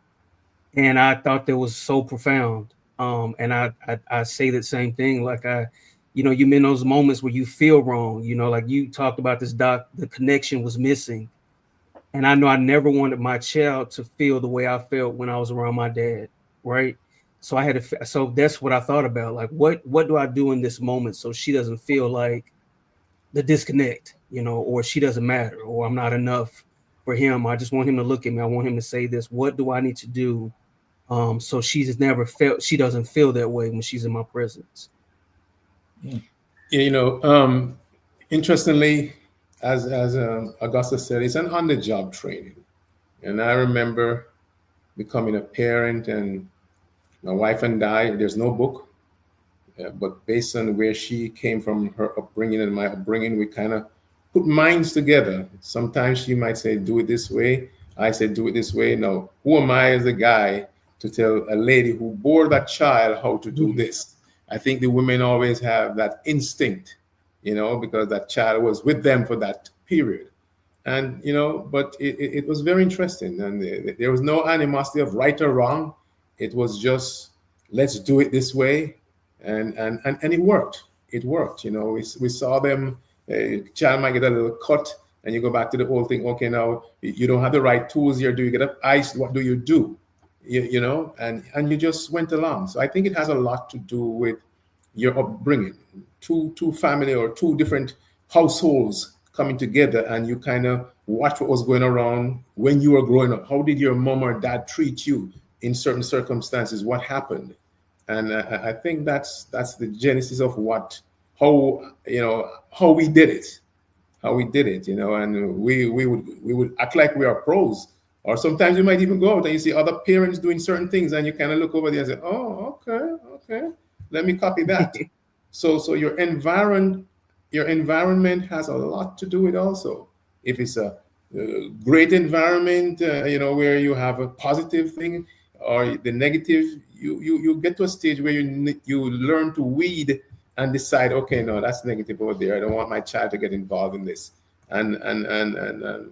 And I thought that was so profound. And I say the same thing. Like, you're in those moments where you feel wrong, like you talked about this, Doc, the connection was missing. And I know I never wanted my child to feel the way I felt when I was around my dad. Right. So so that's what I thought about. Like, what do I do in this moment so she doesn't feel like the disconnect, or she doesn't matter, or I'm not enough. for him. I just want him to look at me. I want him to say this. What do I need to do so she doesn't feel that way when she's in my presence? Interestingly, as Augusta said, it's an on-the-job training. And I remember becoming a parent, and my wife and I, there's no book, but based on where she came from, her upbringing and my upbringing, we kind of put minds together. Sometimes she might say, do it this way. I said, do it this way. Now, who am I as a guy to tell a lady who bore that child how to do this? I think the women always have that instinct, because that child was with them for that period. And, but it was very interesting. And there was no animosity of right or wrong. It was just, let's do it this way. And it worked. It worked. We saw them, child might get a little cut, and you go back to the whole thing. Okay, now you don't have the right tools here. Do you get up ice? What do you do? And you just went along. So I think it has a lot to do with your upbringing. Two family or two different households coming together, and you kind of watch what was going around when you were growing up. How did your mom or dad treat you in certain circumstances? What happened? And I think that's the genesis of how we did it, and we would act like we are pros. Or sometimes you might even go out and you see other parents doing certain things, and you kind of look over there and say, oh, okay, let me copy that. So your environment has a lot to do with also. If it's a great environment, where you have a positive thing, or the negative, you get to a stage where you learn to weed and decide, okay, no, that's negative over there. I don't want my child to get involved in this. And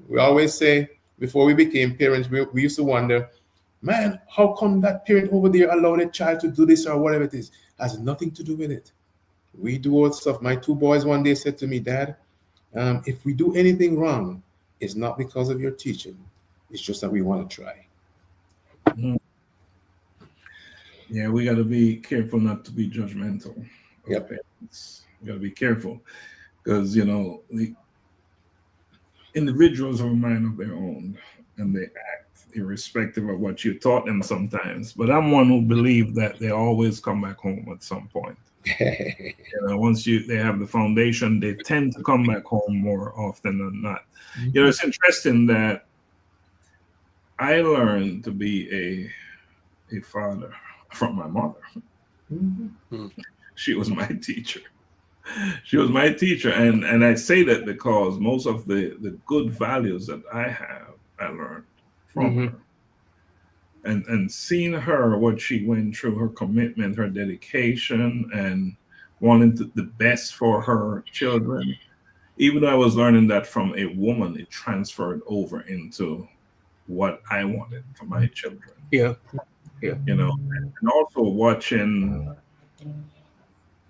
we always say, before we became parents, we used to wonder, man, how come that parent over there allowed a child to do this or whatever it is? It has nothing to do with it. We do all stuff. My two boys one day said to me, Dad, if we do anything wrong, it's not because of your teaching. It's just that we want to try. Mm. Yeah, we got to be careful not to be judgmental. Yep. Parents. We got to be careful because, the individuals have a mind of their own, and they act irrespective of what you taught them sometimes. But I'm one who believes that they always come back home at some point. Once they have the foundation, they tend to come back home more often than not. Mm-hmm. It's interesting that I learned to be a father from my mother. Mm-hmm. She was my teacher. She was my teacher, and I say that because most of the good values that I have, I learned from her. And seeing her, what she went through, her commitment, her dedication, and wanting the best for her children. Even though I was learning that from a woman, it transferred over into what I wanted for my children. Yeah. And also watching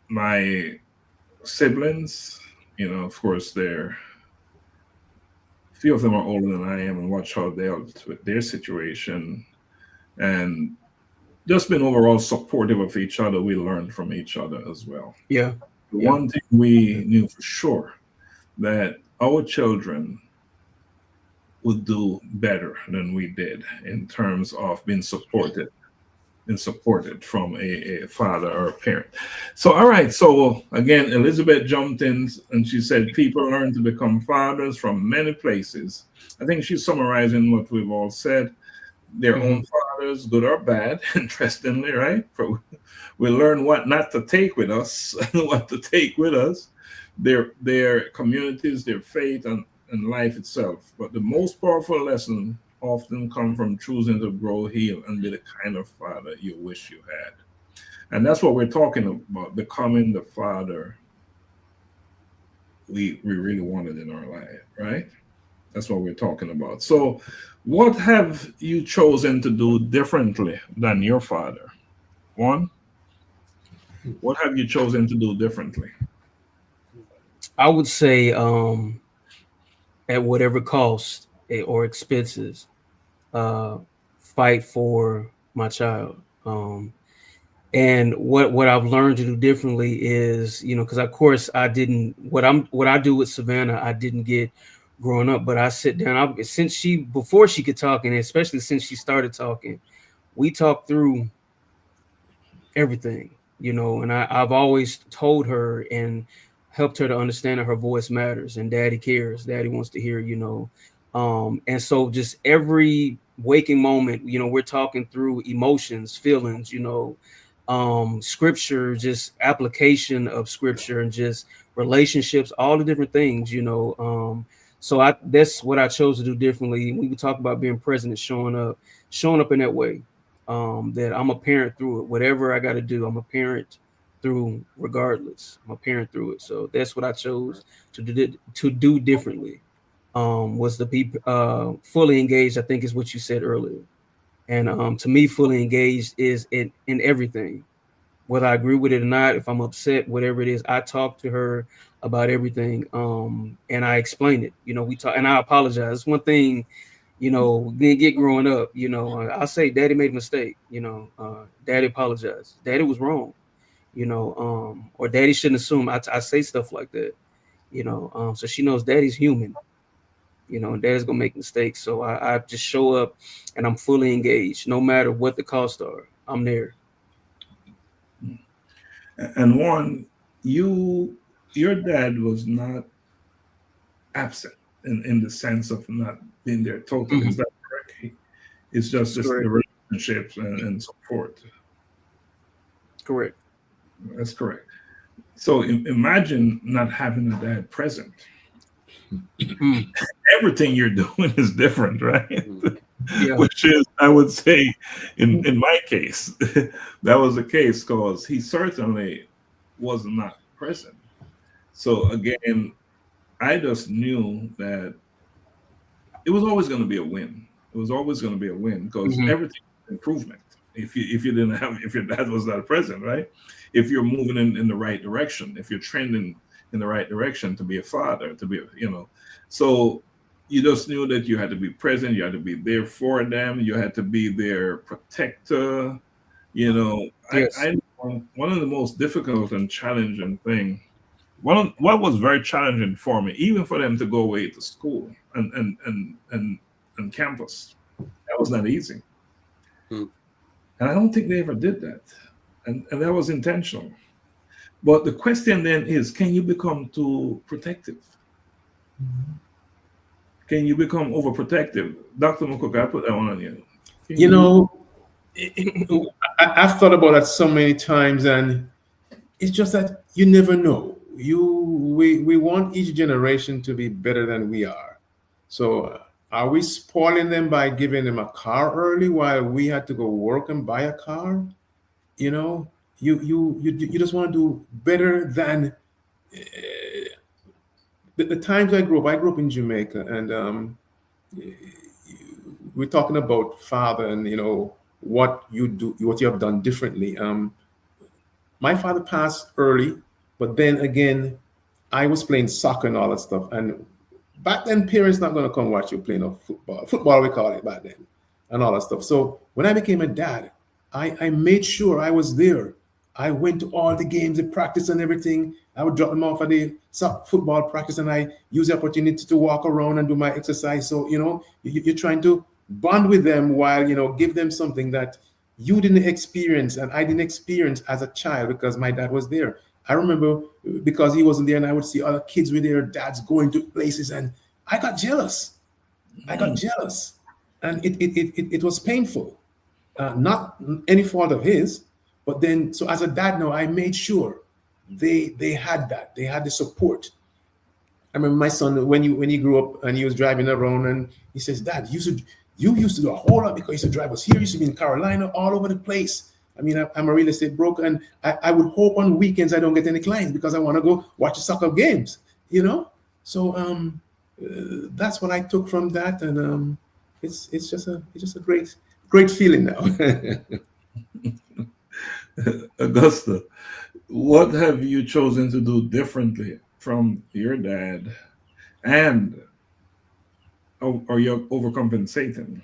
my siblings, of course, a few of them are older than I am, and watch how they dealt with their situation. And just been overall supportive of each other. We learned from each other as well. Yeah. One thing we knew for sure, that our children would do better than we did in terms of being supported from a father or a parent. So, all right. So again, Elizabeth jumped in and she said, people learn to become fathers from many places. I think she's summarizing what we've all said. Their own fathers, good or bad, interestingly, right? We learn what not to take with us and what to take with us, their communities, their faith, and life itself. But the most powerful lesson often come from choosing to grow, heal, and be the kind of father you wish you had. And that's what we're talking about, becoming the father we really wanted in our life, right? That's what we're talking about. So what have you chosen to do differently than your father? Juan, what have you chosen to do differently? I would say at whatever cost or expenses, fight for my child. And what I've learned to do differently is, because of course I didn't, what I do with Savannah, I didn't get growing up. But I sit down, before she could talk, and especially since she started talking, we talked through everything, and I've always told her and helped her to understand that her voice matters and daddy cares. Daddy wants to hear, and so just every waking moment, we're talking through emotions, feelings, scripture, just application of scripture, and just relationships, all the different things, so that's what I chose to do differently. We would talk about being present and showing up in that way. That I'm a parent through it. Whatever I got to do, I'm a parent through regardless. I'm a parent through it. So that's what I chose to do differently. Was to be fully engaged, I think is what you said earlier. And to me, fully engaged is in everything. Whether I agree with it or not, if I'm upset, whatever it is, I talk to her about everything. And I explain it. We talk, and I apologize. It's one thing, didn't get growing up, I'll say daddy made a mistake, daddy apologized. Daddy was wrong, or daddy shouldn't assume. I say stuff like that, so she knows daddy's human, and daddy's gonna make mistakes. So I just show up and I'm fully engaged, no matter what the costs are. I'm there. And Juan, your dad was not absent in the sense of not being there totally. Mm-hmm. Is that correct? It's just the relationships and so forth. Correct. That's correct. So imagine not having a dad present. Everything you're doing is different, right? Yeah. Which is, I would say, in my case, that was the case because he certainly was not present. So again, I just knew that it was always going to be a win. It was always going to be a win because everything was improvement. If your dad was not present, right? If you're moving in the right direction, if you're trending in the right direction to be a father, so you just knew that you had to be present, you had to be there for them, you had to be their protector. Yes. One of the most difficult and challenging thing. What was very challenging for me, even for them to go away to school and campus, that was not easy. And I don't think they ever did that. And that was intentional. But the question then is, can you become too protective? Can you become overprotective? Dr. McCook, I put that one on you. I've thought about that so many times, and it's just that you never know. We want each generation to be better than we are. So are we spoiling them by giving them a car early while we had to go work and buy a car? You just want to do better than the times I grew up in Jamaica, and we're talking about father and what you have done differently. My father passed early, but then again, I was playing soccer and all that stuff. And back then, parents not going to come watch you playing football. Football, we call it back then, and all that stuff. So when I became a dad, I made sure I was there. I went to all the games, the practice and everything. I would drop them off at the football practice, and I use the opportunity to walk around and do my exercise. So, you're trying to bond with them while, give them something that you didn't experience and I didn't experience as a child because my dad was there. I remember because he wasn't there and I would see other kids with their dads going to places and I got jealous. And it was painful. Not any fault of his, but then, so as a dad now, I made sure they had that. They had the support. I remember my son, when he grew up and he was driving around and he says, Dad, you used to do a whole lot because you used to drive us here, you used to be in Carolina, all over the place. I mean, I'm a real estate broker, and I would hope on weekends I don't get any clients because I want to go watch the soccer games, So that's what I took from that, and it's just a great feeling now. Augusta, what have you chosen to do differently from your dad, and are you overcompensating?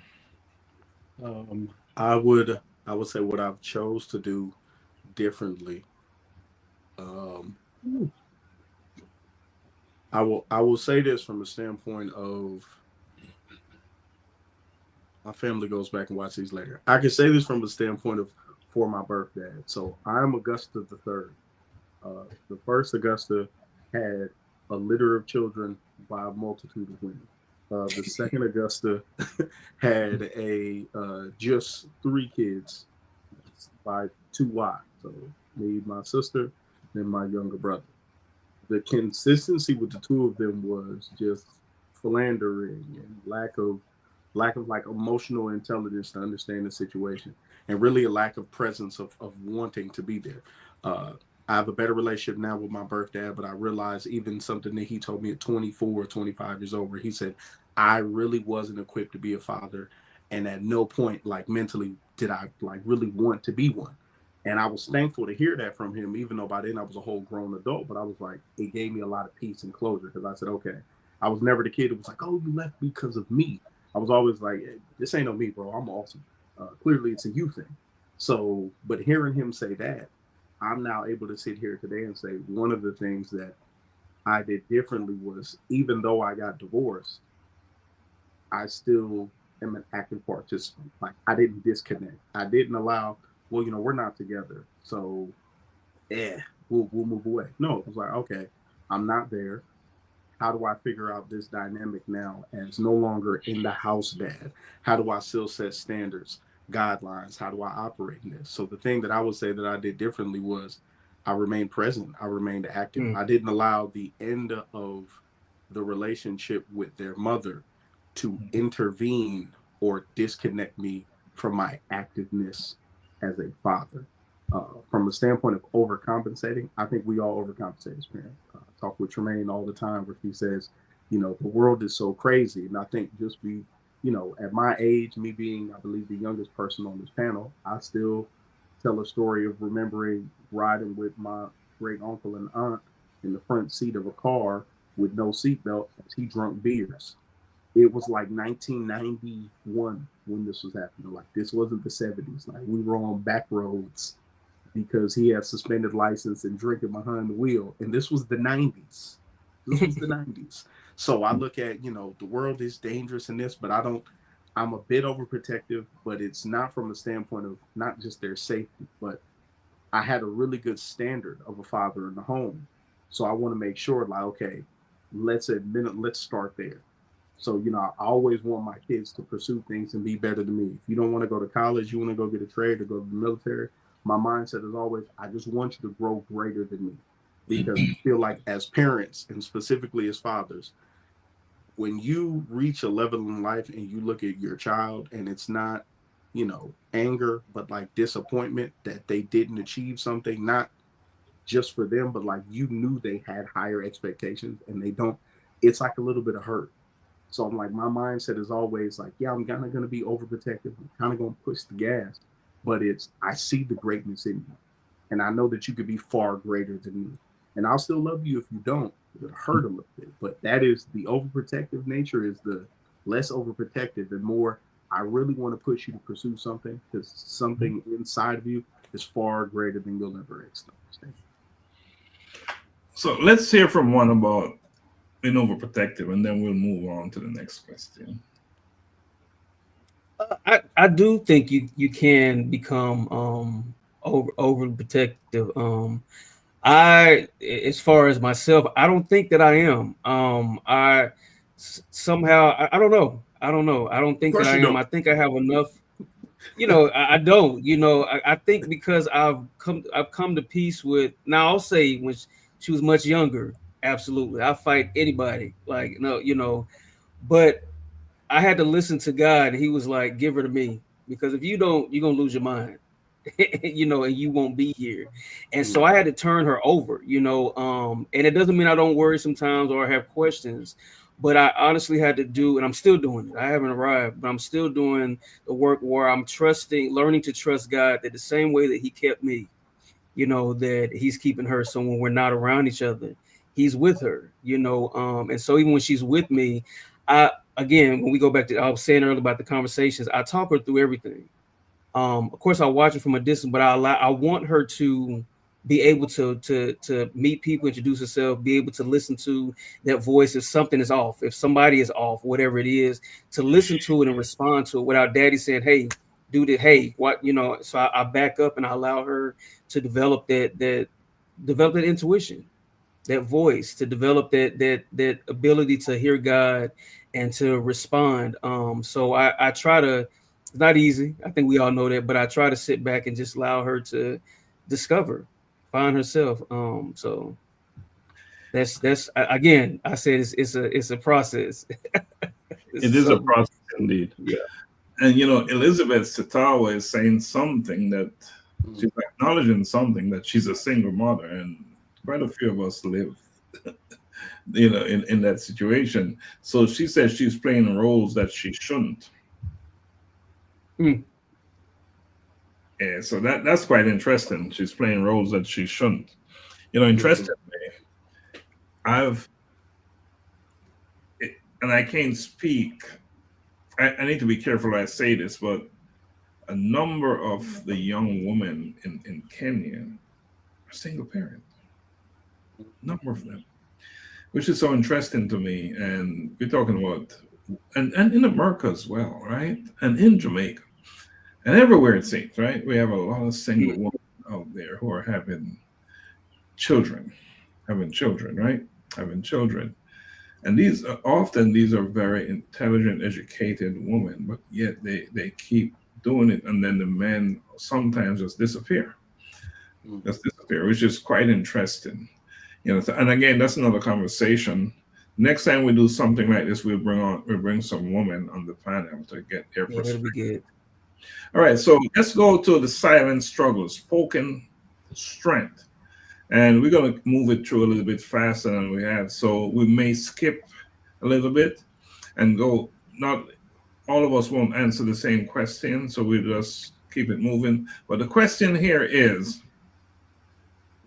I would say what I've chose to do differently. I will say this from a standpoint of my family goes back and watch these later. I can say this from the standpoint of for my birth dad. So I'm Augusta the third. The first Augusta had a litter of children by a multitude of women. The second Augusta had a just three kids by two wives. So me, my sister, and my younger brother. The consistency with the two of them was just philandering and lack of like emotional intelligence to understand the situation, and really a lack of presence of wanting to be there. I have a better relationship now with my birth dad, but I realized even something that he told me at 24 or 25 years old, where he said, I really wasn't equipped to be a father. And at no point, like mentally, did I like really want to be one. And I was thankful to hear that from him, even though by then I was a whole grown adult. But I was like, it gave me a lot of peace and closure, because I said, okay, I was never the kid who was like, oh, you left because of me. I was always like, hey, this ain't no me, bro. I'm awesome. Clearly, it's a you thing. So, but hearing him say that, I'm now able to sit here today and say one of the things that I did differently was, even though I got divorced, I still am an active participant. Like, I didn't disconnect. I didn't allow, well, we're not together, so we'll move away. No, it was like, okay, I'm not there. How do I figure out this dynamic now as no longer in the house dad? How do I still set standards, guidelines? How do I operate in this? So the thing that I would say that I did differently was I remained present. I remained active. I didn't allow the end of the relationship with their mother to intervene or disconnect me from my activeness as a father. From a standpoint of overcompensating, I think we all overcompensate as parents. I talk with Tremaine all the time where she says, the world is so crazy. And I think just at my age, me being, I believe, the youngest person on this panel, I still tell a story of remembering riding with my great uncle and aunt in the front seat of a car with no seatbelt as he drunk beers. It was like 1991 when this was happening. Like, this wasn't the 70s. Like, we were on back roads because he had suspended license and drinking behind the wheel. And this was the 90s. This was the 90s. So I look at, the world is dangerous in this, but I'm a bit overprotective, but it's not from the standpoint of not just their safety, but I had a really good standard of a father in the home. So I want to make sure, like, okay, let's start there. So, I always want my kids to pursue things and be better than me. If you don't want to go to college, you want to go get a trade or go to the military, my mindset is always, I just want you to grow greater than me. Because I feel like as parents, and specifically as fathers, when you reach a level in life and you look at your child and it's not, anger, but like disappointment that they didn't achieve something, not just for them, but like you knew they had higher expectations and they don't, it's like a little bit of hurt. So I'm like, my mindset is always like, yeah, I'm kind of going to be overprotective. I'm kind of going to push the gas, but I see the greatness in you. And I know that you could be far greater than me. And I'll still love you if you don't. It'll hurt a little bit. But that is the overprotective nature, is the less overprotective and more, I really want to push you to pursue something, because something inside of you is far greater than you'll ever understand. So let's hear from Juan about being overprotective, and then we'll move on to the next question. I do think you can become overprotective. As far as myself, I don't think that I am. I don't know. I don't think that I am. I think I have enough. I don't. I think because I've come to peace with. Now I'll say when she was much younger, absolutely, I fight anybody. Like, no, but I had to listen to God. He was like, "Give her to me, because if you don't, you're gonna lose your mind." And you won't be here. And so I had to turn her over, and it doesn't mean I don't worry sometimes or have questions, but I honestly had to do, and I'm still doing it. I haven't arrived, but I'm still doing the work where I'm learning to trust God, that the same way that he kept me, that he's keeping her. So when we're not around each other, he's with her, and so even when she's with me, again, when we go back to, I was saying earlier about the conversations, I talk her through everything. Of course, I watch it from a distance, but I want her to be able to meet people, introduce yourself, be able to listen to that voice if something is off, if somebody is off, whatever it is, to listen to it and respond to it without daddy saying, hey, do this, hey, what, you know. So I back up and I allow her to develop that intuition, that voice, to develop that ability to hear God and to respond. So I try to, it's not easy, I think we all know that, but I try to sit back and just allow her to discover, find herself. So that's again, I said it's a process. It is a process indeed. Yeah. And Elizabeth Sitawa is saying something that she's acknowledging something, that she's a single mother, and quite a few of us live in that situation. So she says she's playing roles that she shouldn't. Mm. Yeah, so that's quite interesting. She's playing roles that she shouldn't. Interestingly, and I can't speak, I need to be careful when I say this, but a number of the young women in Kenya are single parent. Number of them, which is so interesting to me. And we're talking about, and in America as well, right? And in Jamaica. And everywhere it seems, right? We have a lot of single women out there who are having children, right? Having children. And these are very intelligent, educated women, but yet they keep doing it. And then the men sometimes just disappear, which is quite interesting. And again, that's another conversation. Next time we do something like this, we'll bring some women on the panel to get their perspective. That'll be good. All right, so let's go to the silent struggle, spoken strength. And we're going to move it through a little bit faster than we have. So we may skip a little bit and go, not all of us won't answer the same question, so we'll just keep it moving. But the question here is,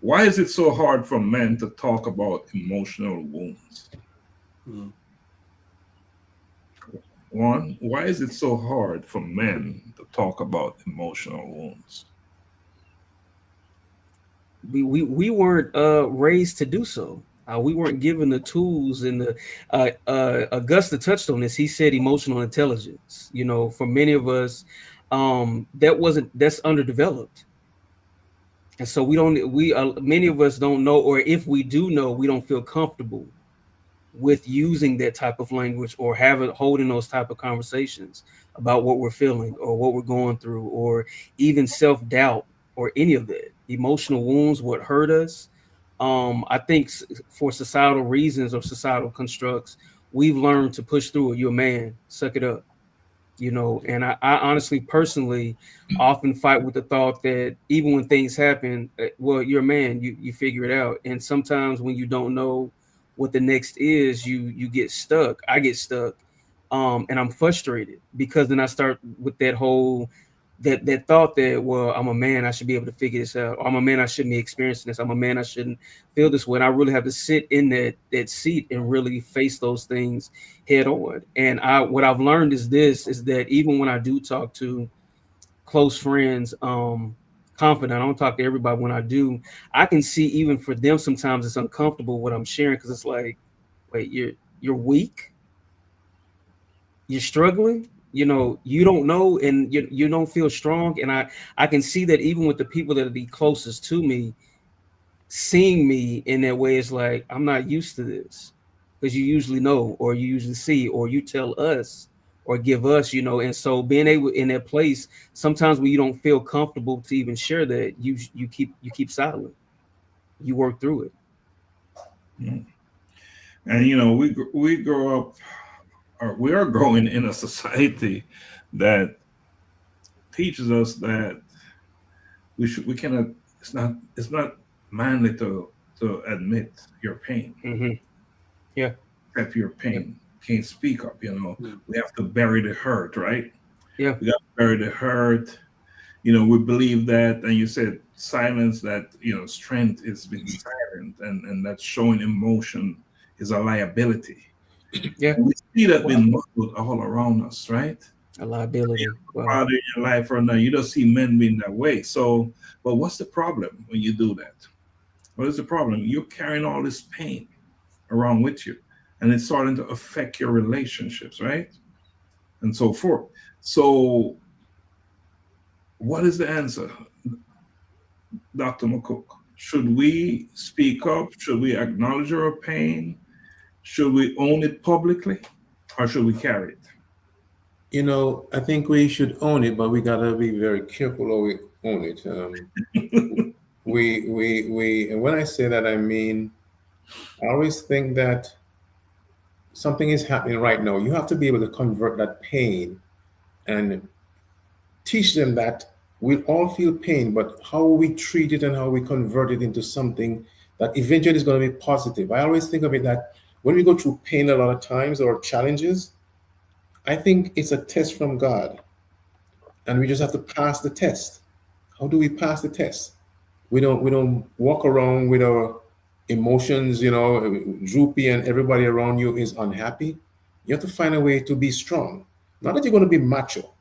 why is it so hard for men to talk about emotional wounds? Juan, why is it so hard for men to talk about emotional wounds? We weren't raised to do so. We weren't given the tools, and Augusta touched on this. He said emotional intelligence. For many of us, that's underdeveloped. And so many of us don't know, or if we do know, we don't feel comfortable with using that type of language or holding those type of conversations about what we're feeling or what we're going through, or even self-doubt or any of that. Emotional wounds, what hurt us. I think for societal reasons or societal constructs, we've learned to push through it. You're a man, suck it up. And I honestly, personally, often fight with the thought that even when things happen, well, you're a man, you figure it out. And sometimes when you don't know what the next is, you get stuck. I get stuck, and I'm frustrated, because then I start with that whole that thought that, well, I'm a man, I should be able to figure this out. Or I'm a man, I shouldn't be experiencing this. I'm a man, I shouldn't feel this way. And I really have to sit in that seat and really face those things head on. And what I've learned is that even when I do talk to close friends, confident, I don't talk to everybody. When I do, I can see even for them sometimes it's uncomfortable what I'm sharing, because it's like, wait, you're weak, you're struggling, you don't know, and you don't feel strong. And I can see that even with the people that are the closest to me, seeing me in that way is like, I'm not used to this, because you usually know, or you usually see, or you tell us or give us, and so being able in that place, sometimes when you don't feel comfortable to even share that, you keep silent, you work through it. And we grow up, or we are growing in a society that teaches us that we cannot, it's not manly to admit your pain. Mm-hmm. Yeah. Accept your pain. Can't speak up, we have to bury the hurt, right? Yeah. We got to bury the hurt. We believe that, and you said silence, that strength is being silent, and that showing emotion is a liability. Yeah. And we see that being modeled all around us, right? A liability. Wow. Father in your life or not. You don't see men being that way. So, but what's the problem when you do that? What is the problem? You're carrying all this pain around with you, and it's starting to affect your relationships, right? And so forth. So, what is the answer, Dr. McCook? Should we speak up? Should we acknowledge our pain? Should we own it publicly, or should we carry it? You know, I think we should own it, but we gotta be very careful how we own it. And when I say that, I mean, I always think that something is happening right now. You have to be able to convert that pain and teach them that we all feel pain, but how we treat it and how we convert it into something that eventually is going to be positive. I always think of it that when we go through pain a lot of times or challenges, I think it's a test from God, and we just have to pass the test. How do we pass the test? We don't walk around with our emotions, droopy, and everybody around you is unhappy. You have to find a way to be strong. Not that you're going to be macho,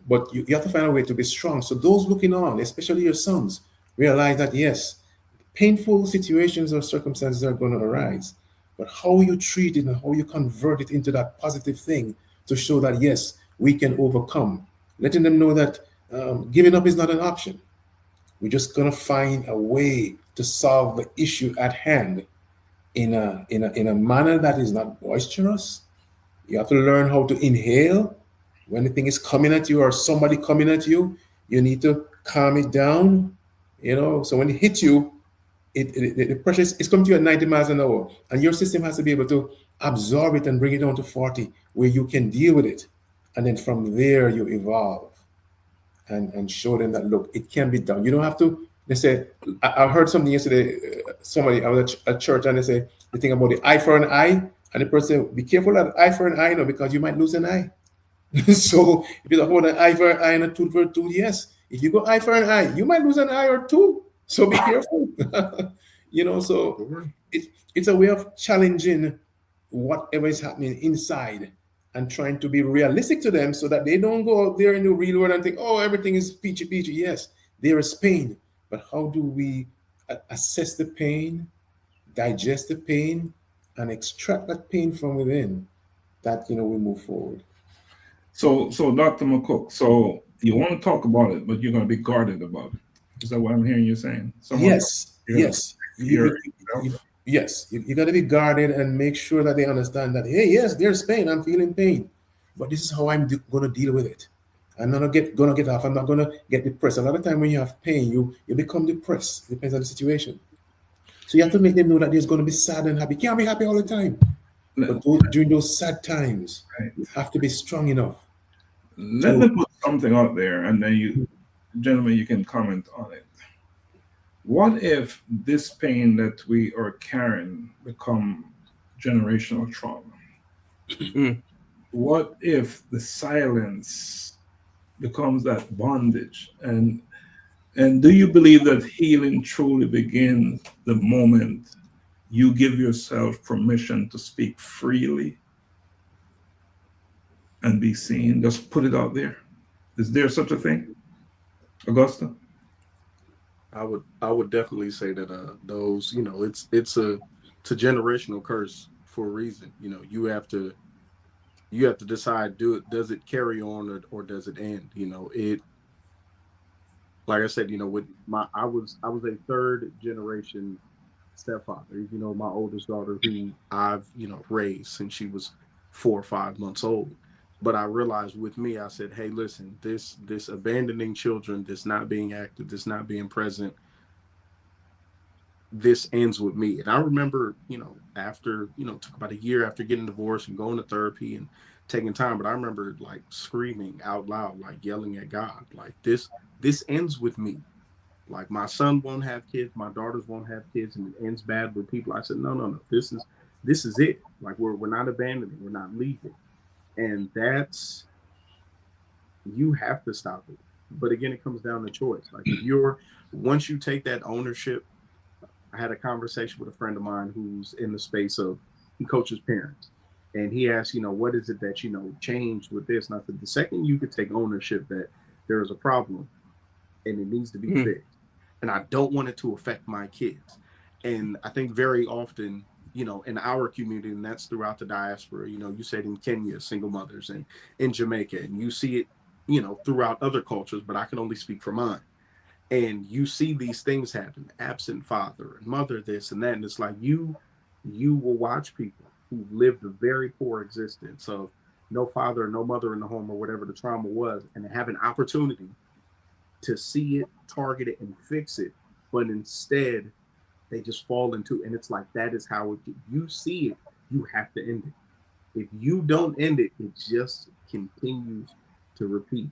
but you have to find a way to be strong. So those looking on, especially your sons, realize that yes, painful situations or circumstances are going to arise, but how you treat it and how you convert it into that positive thing to show that yes, we can overcome. Letting them know that giving up is not an option. We're just going to find a way to solve the issue at hand in a manner that is not boisterous. You have to learn how to inhale when the thing is coming at you or somebody coming at you. You need to calm it down. So when it hits you, the pressure is coming to you at 90 miles an hour, and your system has to be able to absorb it and bring it down to 40, where you can deal with it, and then from there you evolve and show them that look, it can be done. You don't have to. They say, I heard something yesterday. Somebody, I was at church, and they say the thing about the eye for an eye, and the person be careful of eye for an eye, because you might lose an eye. So if you talk about an eye for an eye and a tooth for a tooth, yes, if you go eye for an eye, you might lose an eye or two. So be careful. So it's a way of challenging whatever is happening inside and trying to be realistic to them so that they don't go out there in the real world and think, oh, everything is peachy peachy. Yes, there is pain, but how do we assess the pain, digest the pain, and extract that pain from within? That we move forward. So Dr. McCook, so you want to talk about it, but you're going to be guarded about it. Is that what I'm hearing you saying? Yes. You got to be guarded and make sure that they understand that, hey, yes, there's pain. I'm feeling pain, but this is how I'm going to deal with it. I'm not going to get off. I'm not going to get depressed. A lot of time when you have pain, you become depressed. It depends on the situation. So you have to make them know that there's going to be sad and happy. You can't be happy all the time. But during those sad times, you have to be strong enough. Let me put something out there, and then you, gentlemen, you can comment on it. What if this pain that we are carrying become generational trauma? What if the silence becomes that bondage? And do you believe that healing truly begins the moment you give yourself permission to speak freely and be seen? Just put it out there. Is there such a thing, Augusta? I would definitely say that those, it's a generational curse for a reason. You have to decide, does it carry on or does it end? It, like I said, with I was a third generation stepfather. My oldest daughter, who I've raised since she was 4 or 5 months old. But I realized with me, I said, hey, listen, this abandoning children, this not being active, this not being present, this ends with me. And I remember, after, took about a year after getting divorced and going to therapy and taking time, but I remember like screaming out loud, like yelling at God, like this ends with me. Like my son won't have kids, my daughters won't have kids, and it ends bad with people. I said, no, this is it. Like we're not abandoning, we're not leaving. And that's, you have to stop it. But again, it comes down to choice. Like once you take that ownership, I had a conversation with a friend of mine who's in the space of, he coaches parents. And he asked, what is it that, changed with this? And I said, the second you could take ownership that there is a problem and it needs to be fixed, and I don't want it to affect my kids. And I think very often, in our community, and that's throughout the diaspora, you said in Kenya, single mothers, and in Jamaica, and you see it, throughout other cultures, but I can only speak for mine. And you see these things happen, absent father and mother, this and that. And it's like you will watch people who lived a very poor existence of no father, no mother in the home, or whatever the trauma was, and have an opportunity to see it, target it, and fix it. But instead, they just fall into, and it's like, that is how you see it, you have to end it. If you don't end it, it just continues to repeat.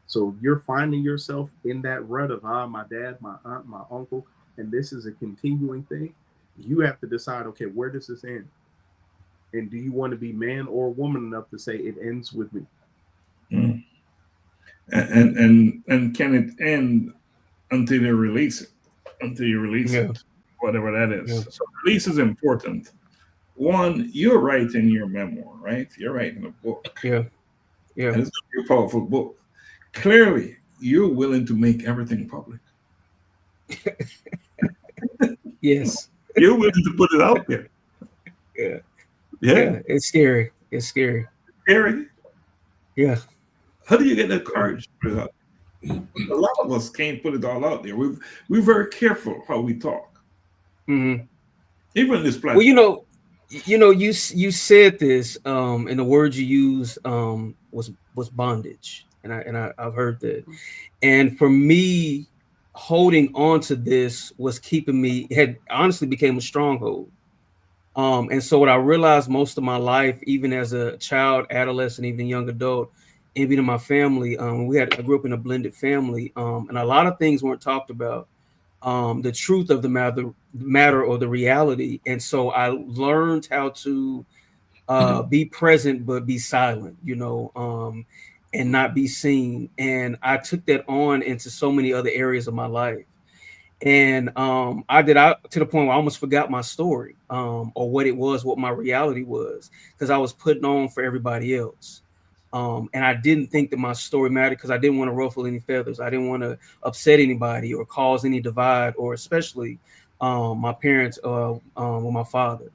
So if you're finding yourself in that rut of, my dad, my aunt, my uncle, and this is a continuing thing, you have to decide, okay, where does this end? And do you want to be man or woman enough to say it ends with me? Mm. And can it end until you release it? Until you release it, whatever that is. Yeah. So release is important. One, you're writing your memoir, right? You're writing a book. Yeah. And it's a very powerful book. Clearly, you're willing to make everything public. Yes. You're willing to put it out there. Yeah. It's scary. It's scary. Scary? Yeah. How do you get the courage to put it out? A lot of us can't put it all out there. We're very careful how we talk. Mm-hmm. Even this platform. Well, you said this, and the word you used was bondage. And I've heard that. And for me, holding on to this was keeping me, had honestly became a stronghold. And so what I realized most of my life, even as a child, adolescent, even young adult, even in my family, I grew up in a blended family, and a lot of things weren't talked about, the truth of the matter or the reality. And so I learned how to be present, but be silent, and not be seen. And I took that on into so many other areas of my life. And I to the point where I almost forgot my story, or what my reality was, because I was putting on for everybody else. And I didn't think that my story mattered because I didn't want to ruffle any feathers. I didn't want to upset anybody or cause any divide, or especially my parents or my father.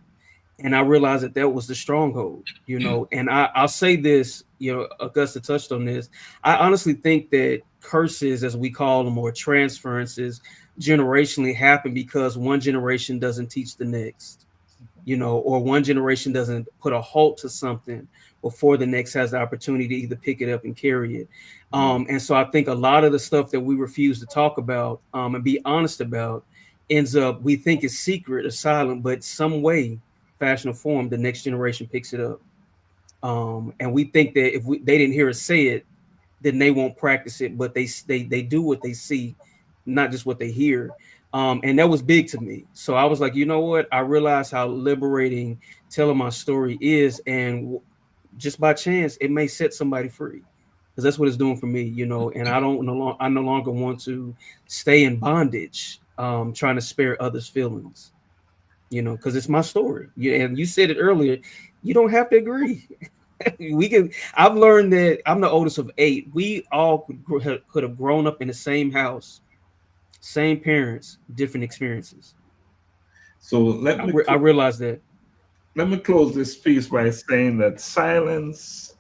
And I realized that was the stronghold, and I'll say this, Augusta touched on this. I honestly think that curses, as we call them, or transferences generationally happen because one generation doesn't teach the next, or one generation doesn't put a halt to something before the next has the opportunity to either pick it up and carry it. And so I think a lot of the stuff that we refuse to talk about and be honest about ends up, we think is secret or silent, but some way, fashion or form, the next generation picks it up. And we think that if they didn't hear us say it, then they won't practice it, but they do what they see, not just what they hear. And that was big to me. So I was like, you know what? I realized how liberating telling my story is. And just by chance, it may set somebody free, because that's what it's doing for me, and I no longer want to stay in bondage, trying to spare others' feelings, because it's my story. And you said it earlier, you don't have to agree. I've learned that I'm the oldest of 8. We all could have grown up in the same house, same parents, different experiences. So I realized that. Let me close this piece by saying that silence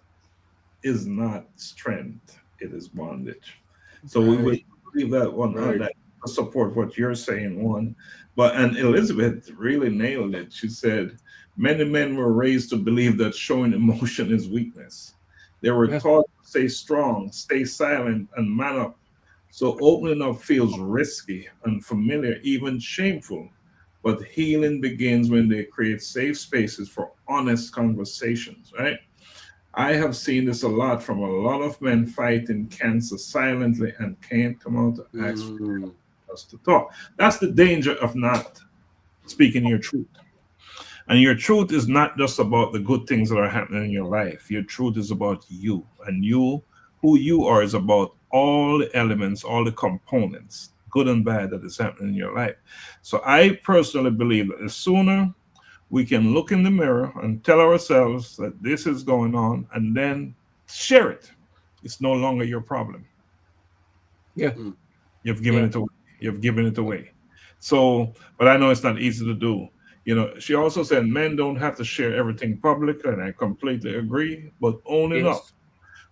is not strength, it is bondage. So we will leave that one on that to support what you're saying, Juan. And Elizabeth really nailed it. She said, many men were raised to believe that showing emotion is weakness. They were taught to stay strong, stay silent, and man up. So opening up feels risky, unfamiliar, even shameful. But healing begins when they create safe spaces for honest conversations, right? I have seen this a lot from a lot of men fighting cancer silently and can't come out to ask for us to talk. That's the danger of not speaking your truth. And your truth is not just about the good things that are happening in your life. Your truth is about you. And who you are, is about all the elements, all the components, good and bad, that is happening in your life. So I personally believe that the sooner we can look in the mirror and tell ourselves that this is going on and then share it. It's no longer your problem. Yeah. You've given Yeah. it away. You've given it away. So, but I know it's not easy to do. She also said men don't have to share everything public, and I completely agree, but own it up. Yes.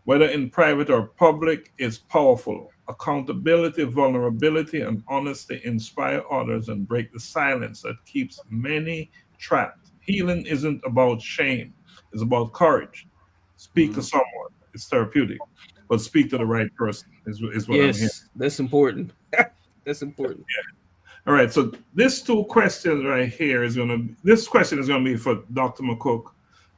Whether in private or public, is powerful. Accountability, vulnerability, and honesty inspire others and break the silence that keeps many trapped. Healing isn't about shame, it's about courage. Speak to someone, it's therapeutic, but speak to the right person, is what I'm hearing. Yes. That's important. That's important. All right, so this two questions right here this question is gonna be for Dr. McCook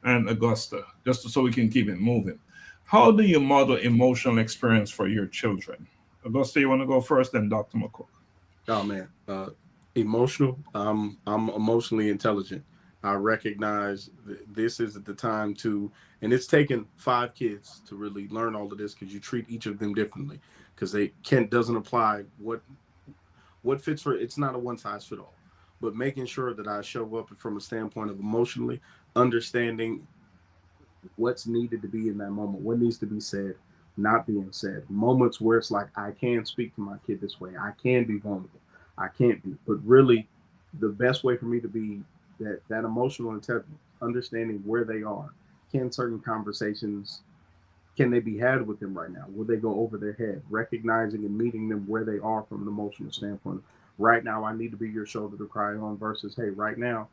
and Augusta, just so we can keep it moving. How do you model emotional experience for your children? Augusta, you want to go first, then Dr. McCook? Oh man, emotional. I'm emotionally intelligent. I recognize this is the time to, and it's taken 5 kids to really learn all of this, because you treat each of them differently, because doesn't apply what fits for. It's not a one size fit all, but making sure that I show up from a standpoint of emotionally understanding what's needed to be in that moment, what needs to be said, not being said. Moments where it's like, I can speak to my kid this way, I can be vulnerable, I can't be, but really the best way for me to be that emotional intelligence, understanding where they are. Can certain conversations, can they be had with them right now? Will they go over their head? Recognizing and meeting them where they are from an emotional standpoint. Right now, I need to be your shoulder to cry on, versus, hey, right now,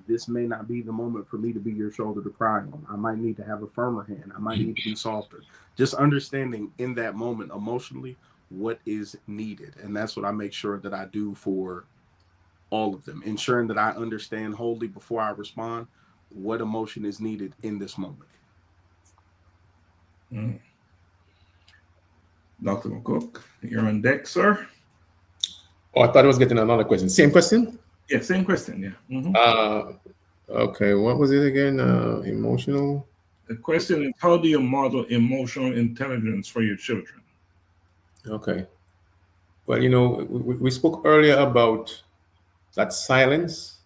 this may not be the moment for me to be your shoulder to cry on. I might need to have a firmer hand. I might need to be softer. Just understanding in that moment emotionally what is needed. And that's what I make sure that I do for all of them, ensuring that I understand wholly before I respond what emotion is needed in this moment. Dr. McCook, you're on deck, sir. Oh, I thought I was getting another question. Same question? Yeah, same question. Yeah. Okay, what was it again? Emotional? The question is, how do you model emotional intelligence for your children? Okay. Well, we spoke earlier about that silence,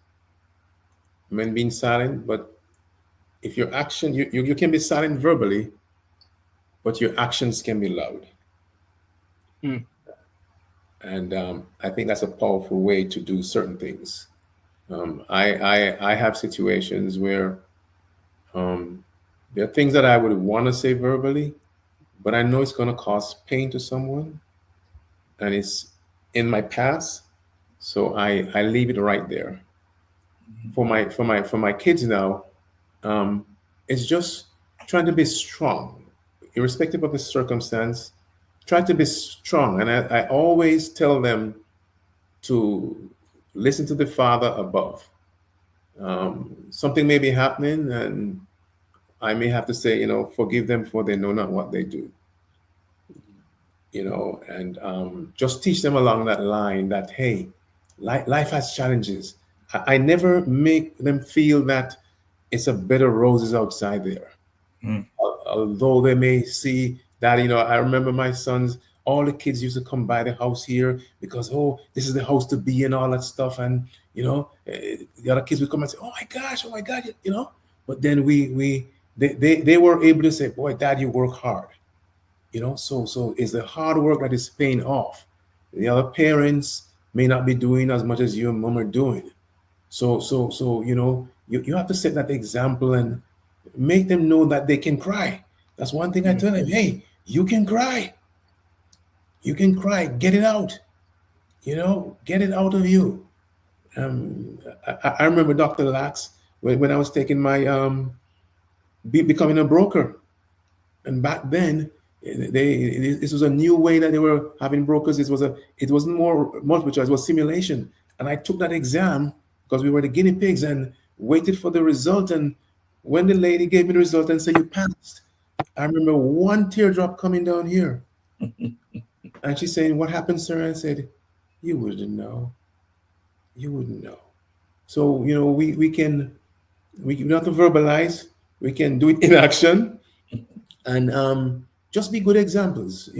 men being silent, but if your action, you can be silent verbally, but your actions can be loud. And I think that's a powerful way to do certain things. I have situations where there are things that I would want to say verbally, but I know it's going to cause pain to someone, and it's in my past, so I leave it right there. For my kids now, it's just trying to be strong, irrespective of the circumstance. Try to be strong, and I always tell them to listen to the Father above. Something may be happening, and I may have to say, forgive them, for they know not what they do. And just teach them along that line that, hey, life has challenges. I never make them feel that it's a bed of roses outside there. Although they may see that, I remember my sons, all the kids used to come by the house here because, oh, this is the house to be and all that stuff. And, the other kids would come and say, oh my God, But then they were able to say, boy, Dad, you work hard. So it's the hard work that is paying off. The other parents may not be doing as much as you and mom are doing. So you have to set that example and make them know that they can cry. That's one thing I tell them. Hey, you can cry. You can cry. Get it out. Get it out of you. I remember Dr. Lax when I was taking my becoming a broker, and back then this was a new way that they were having brokers. It wasn't more multiple choice, it was simulation. And I took that exam because we were the guinea pigs and waited for the result. And when the lady gave me the result and said, you passed, I remember one teardrop coming down here. And she saying, what happened, sir? I said, you wouldn't know. You wouldn't know. So, we don't have to verbalize. We can do it in action. And just be good examples,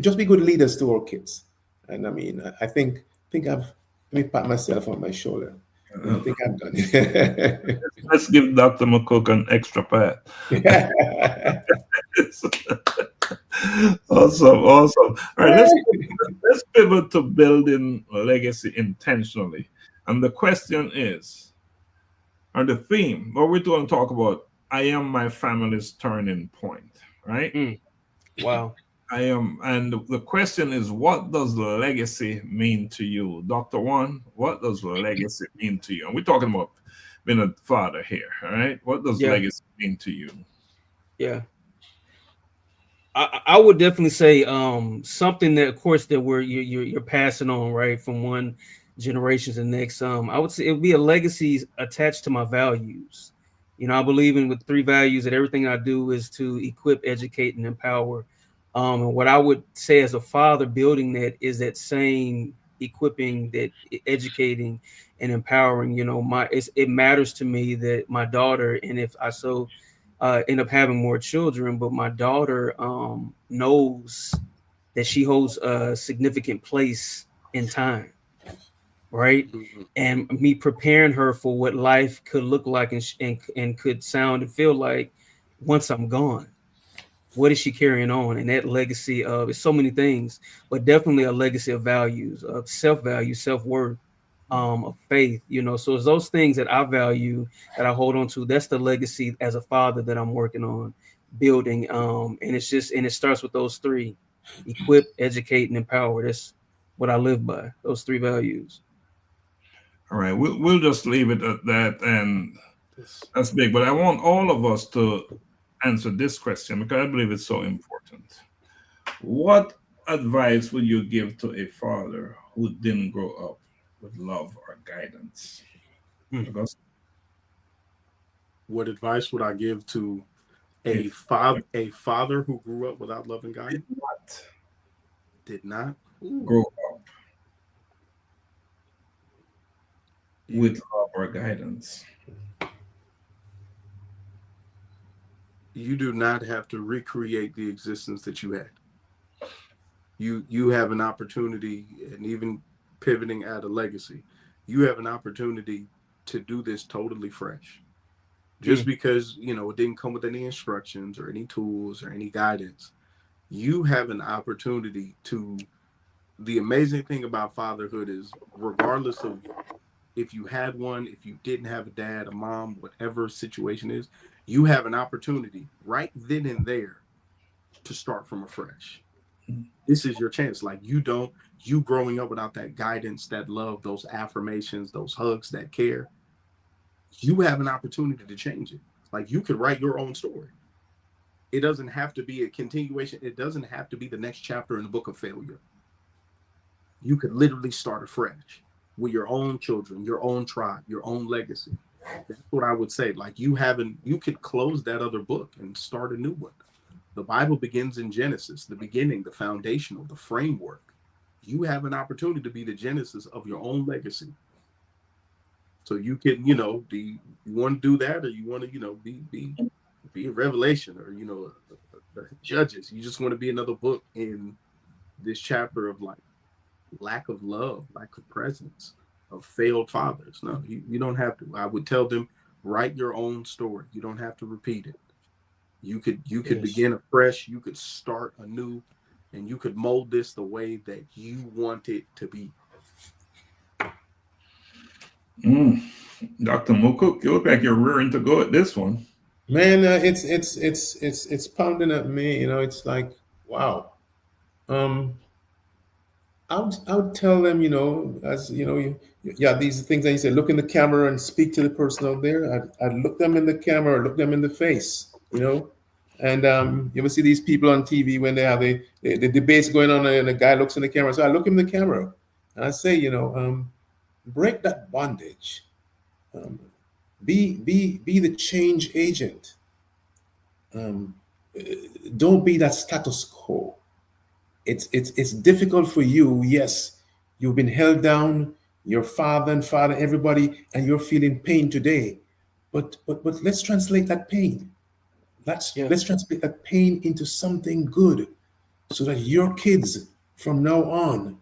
just be good leaders to our kids. And I mean, I think let me pat myself on my shoulder. I think I'm done. Let's give Dr. McCook an extra pat. Awesome, awesome. All right, let's pivot to building legacy intentionally. And the question is, or the theme, what we're going to talk about, I am my family's turning point, right? Wow. I am, and the question is, what does legacy mean to you, Dr. Juan? What does legacy mean to you? And we're talking about being a father here, all right? What does Yeah. legacy mean to you? Yeah. I would definitely say something that, of course, that you're passing on, right, from one generation to the next. I would say it would be a legacy attached to my values. I believe in with 3 values that everything I do is to equip, educate, and empower. And what I would say as a father building that is that same equipping, that educating and empowering. It matters to me that my daughter, and if I end up having more children, but my daughter knows that she holds a significant place in time, right? Mhm. And me preparing her for what life could look like and could sound and feel like once I'm gone. What is she carrying on? And that legacy of it's so many things, but definitely a legacy of values, of self-value, self-worth, of faith, So it's those things that I value, that I hold on to. That's the legacy as a father that I'm working on building. And it starts with those 3: equip, educate, and empower. That's what I live by, those 3 values. All right, we'll just leave it at that, and Yes. that's big. But I want all of us to answer this question because I believe it's so important. What advice would you give to a father who didn't grow up with love or guidance? Because What advice would I give to a father who grew up without love and guidance? what Did not. grow up with love or guidance? You do not have to recreate the existence that you had. You have an opportunity, and even pivoting at a legacy, you have an opportunity to do this totally fresh. Just because it didn't come with any instructions or any tools or any guidance, you have an opportunity to. The amazing thing about fatherhood is, regardless of if you had one, if you didn't have a dad, a mom, whatever situation is, you have an opportunity right then and there to start from afresh. This is your chance. Like, you growing up without that guidance, that love, those affirmations, those hugs, that care, you have an opportunity to change it. Like, you could write your own story. It doesn't have to be a continuation. It doesn't have to be the next chapter in the book of failure. You could literally start afresh with your own children, your own tribe, your own legacy. That's what I would say. Like, you could close that other book and start a new one. The Bible begins in Genesis, the beginning, the foundational, the framework. You have an opportunity to be the genesis of your own legacy. So you can, do you want to do that, or you want to, be a Revelation, or Judges? You just want to be another book in this chapter of like lack of love, lack of presence, of failed fathers. No, you don't have to. I would tell them, write your own story. You don't have to repeat it. You could begin afresh. You could start anew, and you could mold this the way that you want it to be. Dr. McCook, you look like you're rearing to go at this one. Man, it's pounding at me. It's like, wow. I would tell them, as these things that you say, look in the camera and speak to the person out there. I'd look them in the camera, look them in the face, And you ever see these people on TV when they have the debates going on, and the guy looks in the camera. So I look in the camera and I say, break that bondage. Be the change agent. Don't be that status quo. It's difficult for you. Yes, you've been held down, your father and everybody, and you're feeling pain today. But let's translate that pain. Let's translate that pain into something good, so that your kids from now on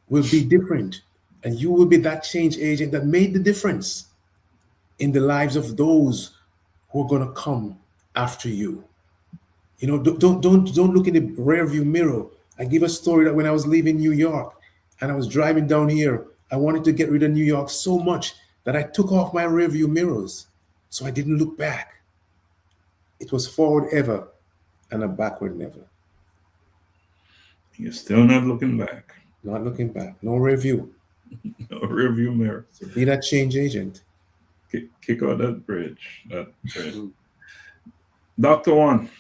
will be different. And you will be that change agent that made the difference in the lives of those who are going to come after you. You know, don't look in the rear view mirror. I give a story that when I was leaving New York and I was driving down here, I wanted to get rid of New York so much that I took off my rear view mirrors. So I didn't look back. It was forward ever and a backward never. You're still not looking back. Not looking back. No review. No rear view mirror. So be that change agent. Kick out that bridge. That bridge. Dr. Juan.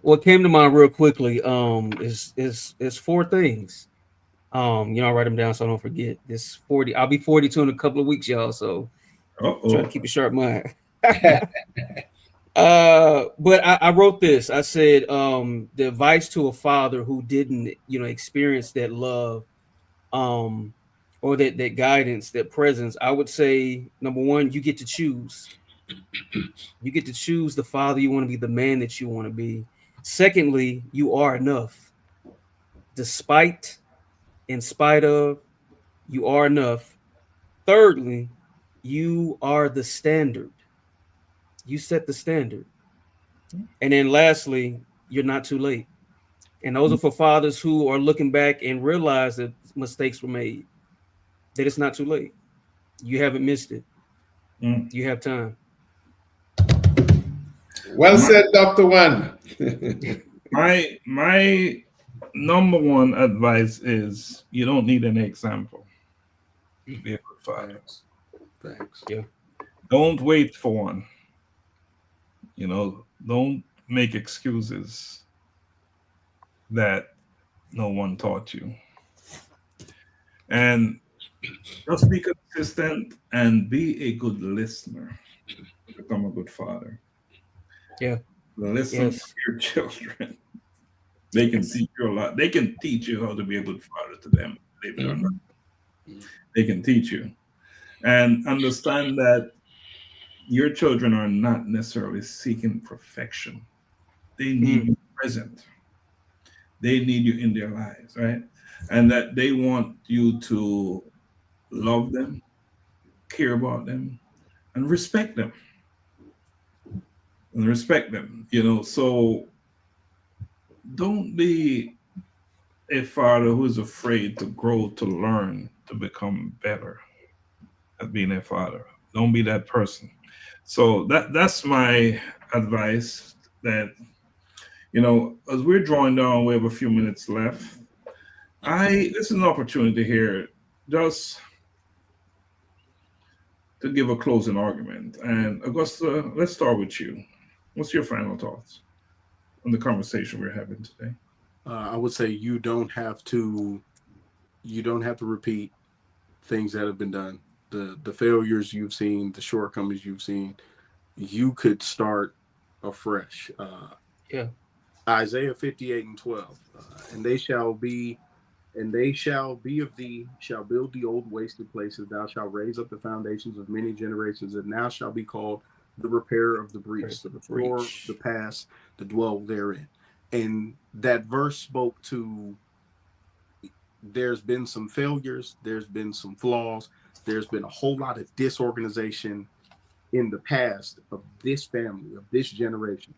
What came to mind real quickly is four things. I'll write them down so I don't forget. This 40. I'll be 42 in a couple of weeks, y'all. So try to keep a sharp mind. But I wrote this. I said the advice to a father who didn't, experience that love, or that guidance, that presence. I would say, number one, you get to choose. You get to choose the father you want to be, the man that you want to be. Secondly, you are enough. Despite, in spite of, you are enough. Thirdly, you are the standard. You set the standard. And then lastly, you're not too late. And those are for fathers who are looking back and realize that mistakes were made, that it's not too late. You haven't missed it. You have time. Well said, Dr. Juan. my number one advice is you don't need an example to be a good father. Thanks. Yeah. Don't wait for one. Don't make excuses that no one taught you. And just be consistent and be a good listener to become a good father. Yeah. Listen to your children. They can teach you a lot. They can teach you how to be a good father to them. They can teach you. And understand that your children are not necessarily seeking perfection. They need you present. They need you in their lives, right? And that they want you to love them, care about them, and respect them. So don't be a father who is afraid to grow, to learn, to become better at being a father. Don't be that person. So that's my advice. That as we're drawing down, we have a few minutes left. This is an opportunity here just to give a closing argument. And Augusta, let's start with you. What's your final thoughts on the conversation we're having today? I would say you don't have to repeat things that have been done. The failures you've seen, the shortcomings you've seen, you could start afresh. Isaiah 58:12, and they shall be of thee, shall build the old wasted places. Thou shalt raise up the foundations of many generations, and thou shalt be called the repairer of the breach, the restorer of the past, to dwell therein. And that verse spoke to, there's been some failures, there's been some flaws, there's been a whole lot of disorganization in the past of this family, of this generation.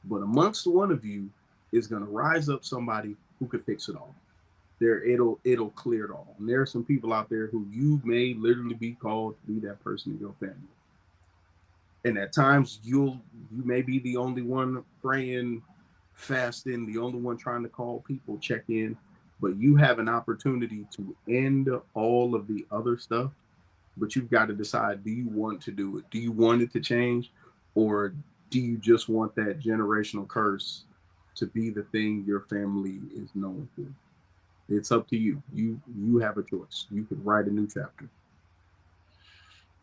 But amongst one of you is going to rise up somebody who could fix it all. It'll clear it all. And there are some people out there who you may literally be called to be that person in your family. And at times you may be the only one praying, fasting, the only one trying to call people, check in, but you have an opportunity to end all of the other stuff. But you've got to decide, do you want to do it? Do you want it to change? Or do you just want that generational curse to be the thing your family is known for? It's up to you. You have a choice. You could write a new chapter.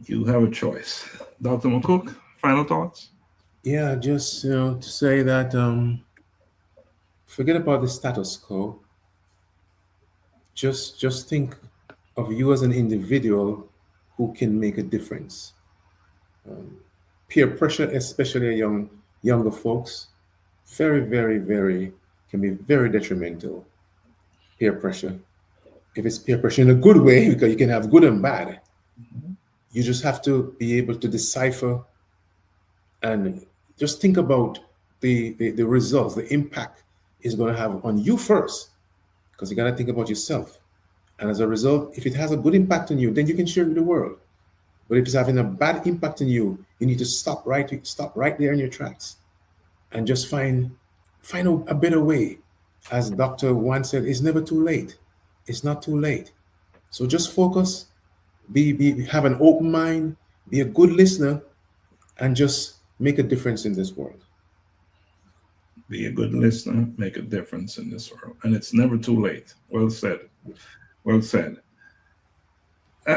You have a choice. Dr. McCook, final thoughts? Yeah, just to say that forget about the status quo. Just think of you as an individual who can make a difference. Peer pressure, especially younger folks, very, very, very can be very detrimental. peer pressure. If it's peer pressure in a good way, because you can have good and bad, you just have to be able to decipher and just think about the results, the impact it's going to have on you first, because you got to think about yourself. And as a result, if it has a good impact on you, then you can share it with the world. But if it's having a bad impact on you, you need to stop right there in your tracks and just find a better way. As Dr. Juan said, it's never too late. It's not too late. So just focus, have an open mind, be a good listener, and just make a difference in this world. Be a good listener, make a difference in this world. And it's never too late. Well said. Well said.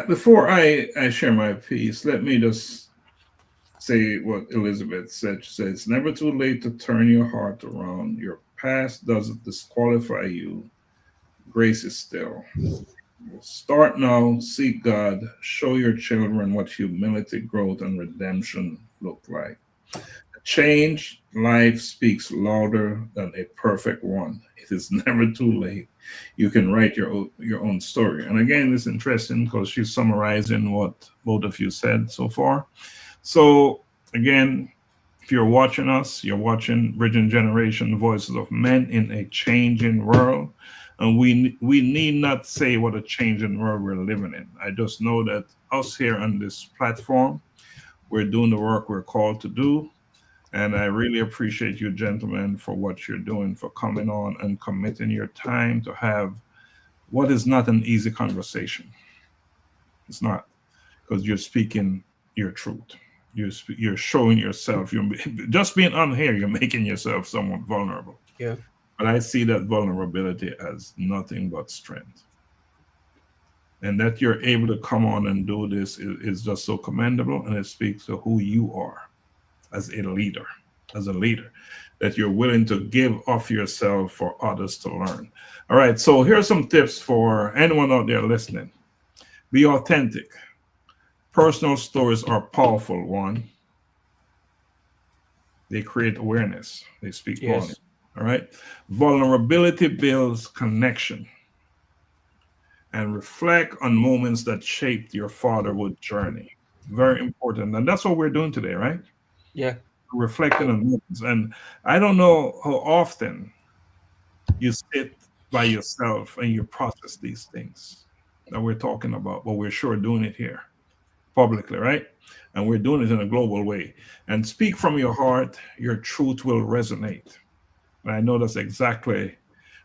Before I share my piece, let me just say what Elizabeth said. She said, it's never too late to turn your heart around. Your past doesn't disqualify you. Grace is still. Start now, seek God, show your children what humility, growth, and redemption look like. A changed life speaks louder than a perfect one. It is never too late. You can write your own story. And again, it's interesting because she's summarizing what both of you said so far. So again, if you're watching us, you're watching Bridging Generation, Voices of Men in a Changing World. And we need not say what a changing world we're living in. I just know that us here on this platform, we're doing the work we're called to do. And I really appreciate you, gentlemen, for what you're doing, for coming on and committing your time to have what is not an easy conversation. It's not, because you're speaking your truth. You're showing yourself. You're just being on here. You're making yourself somewhat vulnerable. Yeah. But I see that vulnerability as nothing but strength. And that you're able to come on and do this is just so commendable, and it speaks to who you are as a leader, that you're willing to give of yourself for others to learn. All right, so here are some tips for anyone out there listening. Be authentic. Personal stories are powerful, Juan. They create awareness. They speak volume. All right. Vulnerability builds connection. And reflect on moments that shaped your fatherhood journey. Very important. And that's what we're doing today, right? Yeah. Reflecting on moments. And I don't know how often you sit by yourself and you process these things that we're talking about, but we're sure doing it here publicly, right? And we're doing it in a global way. And speak from your heart, your truth will resonate. And I know that's exactly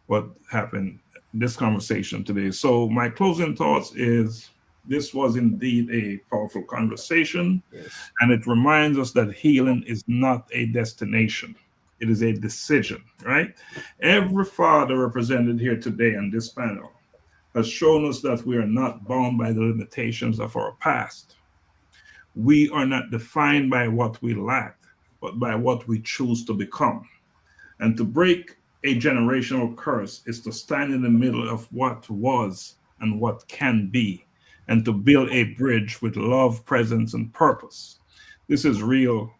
what happened in this conversation today. So my closing thoughts is this was indeed a powerful conversation. Yes. And it reminds us that healing is not a destination. It is a decision, right? Every father represented here today on this panel has shown us that we are not bound by the limitations of our past. We are not defined by what we lacked, but by what we choose to become. And to break a generational curse is to stand in the middle of what was and what can be, and to build a bridge with love, presence, and purpose. This is real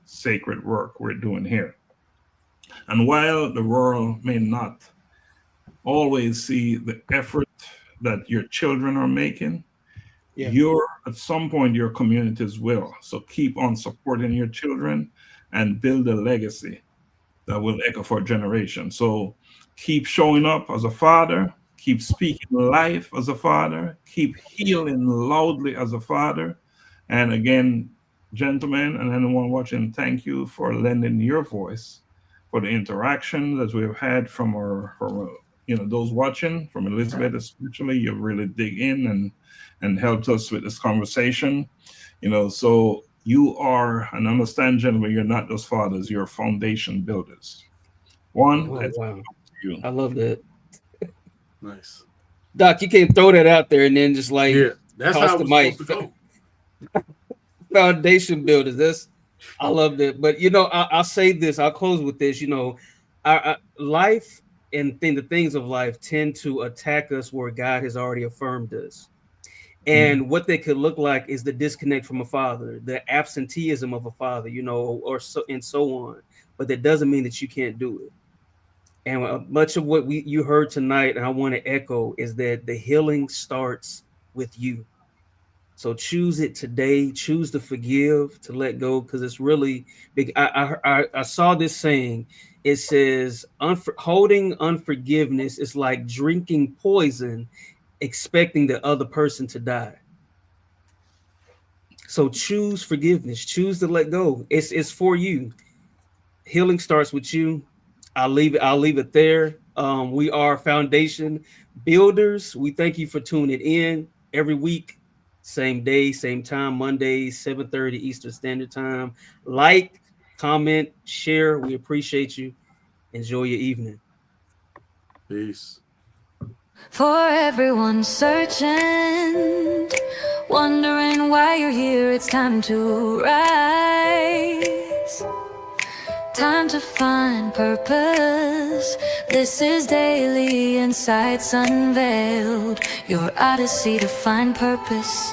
sacred work we're doing here. And while the world may not always see the effort that your children are making, at some point your communities will. So keep on supporting your children and build a legacy that will echo for generations. So keep showing up as a father, keep speaking life as a father, keep healing loudly as a father. And again, gentlemen and anyone watching, thank you for lending your voice for the interaction that we've had from those watching, from Elizabeth especially. You really dig in and helped us with this conversation. So you are, and understand, gentlemen, you're not just fathers, you're foundation builders. Juan, wow. You. I love that. Nice. Doc, you can't throw that out there and then just that's how it was supposed to go. Foundation builders. I love that. But I'll say this, I'll close with this. Our life and the things of life tend to attack us where God has already affirmed us. And what they could look like is the disconnect from a father, the absenteeism of a father, or so and so on. But that doesn't mean that you can't do it. And much of what you heard tonight, and I want to echo, is that the healing starts with you. So choose it today. Choose to forgive, to let go, because it's really big. I saw this saying. It says, holding unforgiveness is like drinking poison, expecting the other person to die. So choose forgiveness. Choose to let go. It's for you. Healing starts with you. I'll leave it there. We are foundation builders. We thank you for tuning in every week, same day, same time, Monday, 7:30 Eastern Standard Time. Like, comment, share. We appreciate you. Enjoy your evening. Peace. For everyone searching, wondering why you're here, it's time to rise. Time to find purpose. This is Daily Insights Unveiled, your odyssey to find purpose.